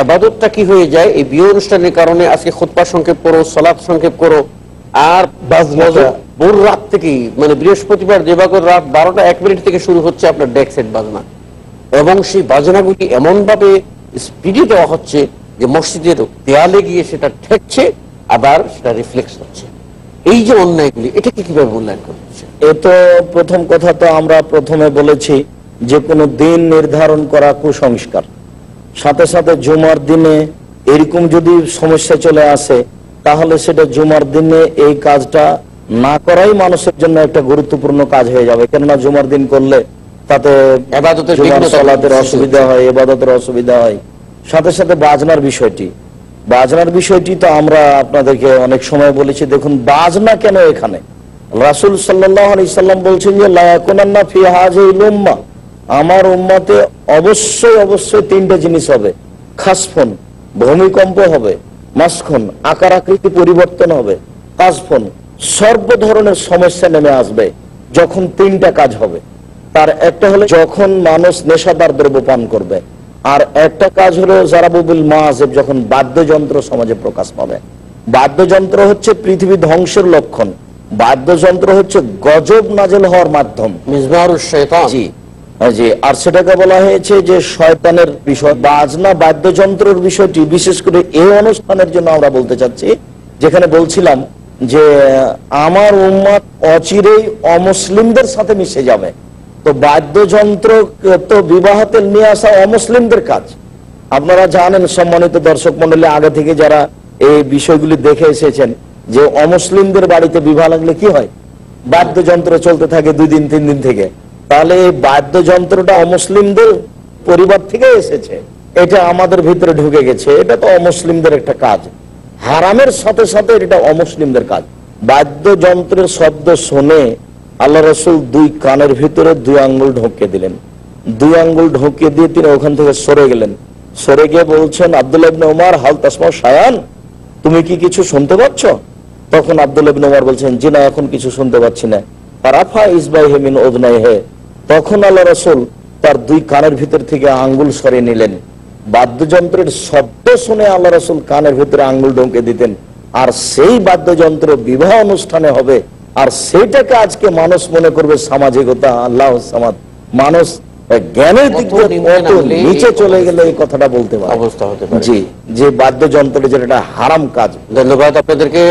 A: এবাদতটা কি হয়ে যায়, এই বিয়ে অনুষ্ঠানের কারণে আজকে খুতবা সংক্ষেপ করো, সালাত সংক্ষেপ করো, আর ভোর রাত থেকেই, মানে বৃহস্পতিবার দিবাগত রাত 12:01 থেকে শুরু হচ্ছে আপনার ডেক সেট বাজনা, এবং সেই বাজনাগুলি এমন ভাবে স্পিডে দেওয়া হচ্ছে যে মসজিদের দেয়ালে গিয়ে সেটা ঠেকছে, আবার সেটা রিফ্লেক্স হচ্ছে। এই যে অন্যায়গুলি, এটাকে কিভাবে মূল্যায়ন করছে?
D: এ তো প্রথম কথা তো আমরা প্রথমে বলেছি যে কোনো দিন নির্ধারণ করা কুসংস্কার। সাথে সাথে জুমার দিনে এরকম যদি সমস্যা চলে আসে, তাহলে সেটা জুমার দিনে এই কাজটা না করাই মানুষের জন্য একটা গুরুত্বপূর্ণ কাজ হয়ে যাবে। কেননা জুমার দিন করলে তাতে
A: ইবাদতের
D: জুমার
A: বিঘ্নতা
D: সালাতের অসুবিধা হয়, ইবাদতের অসুবিধা হয়। সাথে সাথে বাজনার বিষয়টি তো আমরা আপনাদেরকে অনেক সময় বলেছি। দেখুন বাজনা কেন এখানে, রাসূল সাল্লাল্লাহু আলাইহি সাল্লাম বলছেন যে লা ইয়াকুনান্না ফি হাযিহিল উম্মাহ, আমার উম্মতে অবশ্যই অবশ্যই তিনটা জিনিস হবে। খাসফুন, ভূমিকম্প হবে। মাসখুন, আকার আকৃতি পরিবর্তন হবে। কাজফুন, সর্ব ধরনের সমস্যা নেমে আসবে যখন তিনটা কাজ হবে। তার একটা হলো যখন মানুষ নেশাদার দ্রব্য পান করবে, আর একটা কাজ হলো জারাবুল মাযিব, যখন বাদ্যযন্ত্র সমাজে প্রকাশ পাবে। বাদ্যযন্ত্র হচ্ছে পৃথিবী ধ্বংসের লক্ষণ। বাদ্যযন্ত্র হচ্ছে গজব নাজেল হওয়ার মাধ্যম।
A: মিজমারুশ শাইতান।
D: জি জি, আর সেটাকে বলা হয়েছে যে শয়তানের বিষয়। বাজনা বাদ্যযন্ত্রের বিষয়টি বিশেষ করে এই অনুষ্ঠানের জন্য আমরা বলতে চাচ্ছি, যেখানে বলছিলাম যে আমার উম্মত অচিরেই অমুসলিমদের সাথে মিশে যাবে। তো বাদ্যযন্ত্র তো বিবাহতে নিয়ে আসা অমুসলিমদের কাজ। আপনারা জানেন সম্মানিত দর্শক মন্ডলী, আগে থেকে যারা এই বিষয়গুলি দেখে এসেছেন, যে অমুসলিমদের বাড়িতে বিবাহ লাগলে কি হয়, বাদ্যযন্ত্র চলতে থাকে 2 দিন 3 দিন থেকে। তাহলে এই বাদ্যযন্ত্রটা অমুসলিমদের পরিবার থেকে এসেছে, এটা আমাদের ভিতরে ঢুকে গেছে, এটা তো অমুসলিমদের একটা কাজ। হারামের সাথে সাথে এটা অমুসলিমদের কাজ। বাদ্যযন্ত্রের শব্দ শুনে আল্লাহ রাসূল 2 কানের ভিতরে 2 আঙ্গুল ঢোকিয়ে দিলেন। 2 আঙ্গুল ঢোকিয়ে দিয়ে তিনি ওখান থেকে সরে গেলেন। সরে গিয়ে বলছেন, আব্দুল্লাহ ইবনে উমর, হাল তাসমাউ শায়ান, তুমি কি কিছু শুনতে পাচ্ছ? তখন আব্দুল্লাহ ইবনে উমর বলছেন, জি না, এখন কিছু শুনতে পাচ্ছি না। রাফা ইসবাইহি মিন উযনাইহি, তখন আল্লাহ রাসূল তার 2 কানের ভিতর থেকে আঙ্গুল সরিয়ে নিলেন। বাদ্যযন্ত্রের শব্দ শুনে আল্লাহ রাসূল কানের ভিতরে আঙ্গুল ঢোকিয়ে দিতেন, আর সেই বাদ্যযন্ত্র বিবাহ অনুষ্ঠানে হবে, আর সেইটাকে আজকে মানুষ মনে করবে সামাজিকতা, আল্লাহ সামাদ। মানুষ জ্ঞানের দিক দিয়ে কত নিচে চলে গেলে এই কথাটা বলতে পারে,
A: অবস্থা হতে পারে।
D: জি, যে বাদ্যযন্ত্র যেটা হারাম কাজ।
A: ধন্যবাদ আপনাদেরকে,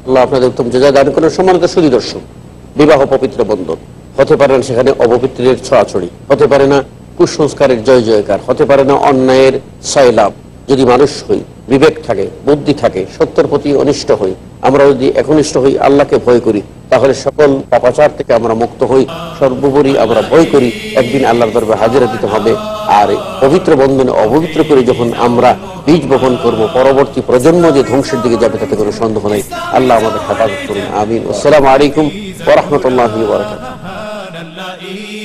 A: আল্লাহ আপনাদের উত্তম জাযা দান করুন। সম্মানিত সুধী দর্শক, বিবাহ পবিত্র বন্ধন, হতে পারে না সেখানে অপবিত্রের ছড়াছড়ি, হতে পারে না কুসংস্কারের জয় জয়কার, হতে পারে না অন্যায়ের সয়লাভ। যদি মানুষ হই, বিবেক থাকে, বুদ্ধি থাকে, সত্যের প্রতি অনিষ্ঠ হই, আমরা যদি একনিষ্ঠ হই, আল্লাহকে ভয় করি, তাহলে সকল পাপাচার থেকে আমরা মুক্ত হই। সর্বোপরি আমরা ভয় করি একদিন আল্লাহর দরবারে হাজিরা দিতে হবে, আর পবিত্র বন্ধনে অপবিত্র করে যখন আমরা বীজ বপন করব, পরবর্তী প্রজন্ম যে ধ্বংসের দিকে যাবে তাতে কোনো সন্দেহ নেই। আল্লাহ আমাদের হেফাজত করুন, আমিন। আসসালামু আলাইকুম ওয়া রাহমাতুল্লাহি ওয়া বারাকাতুহু।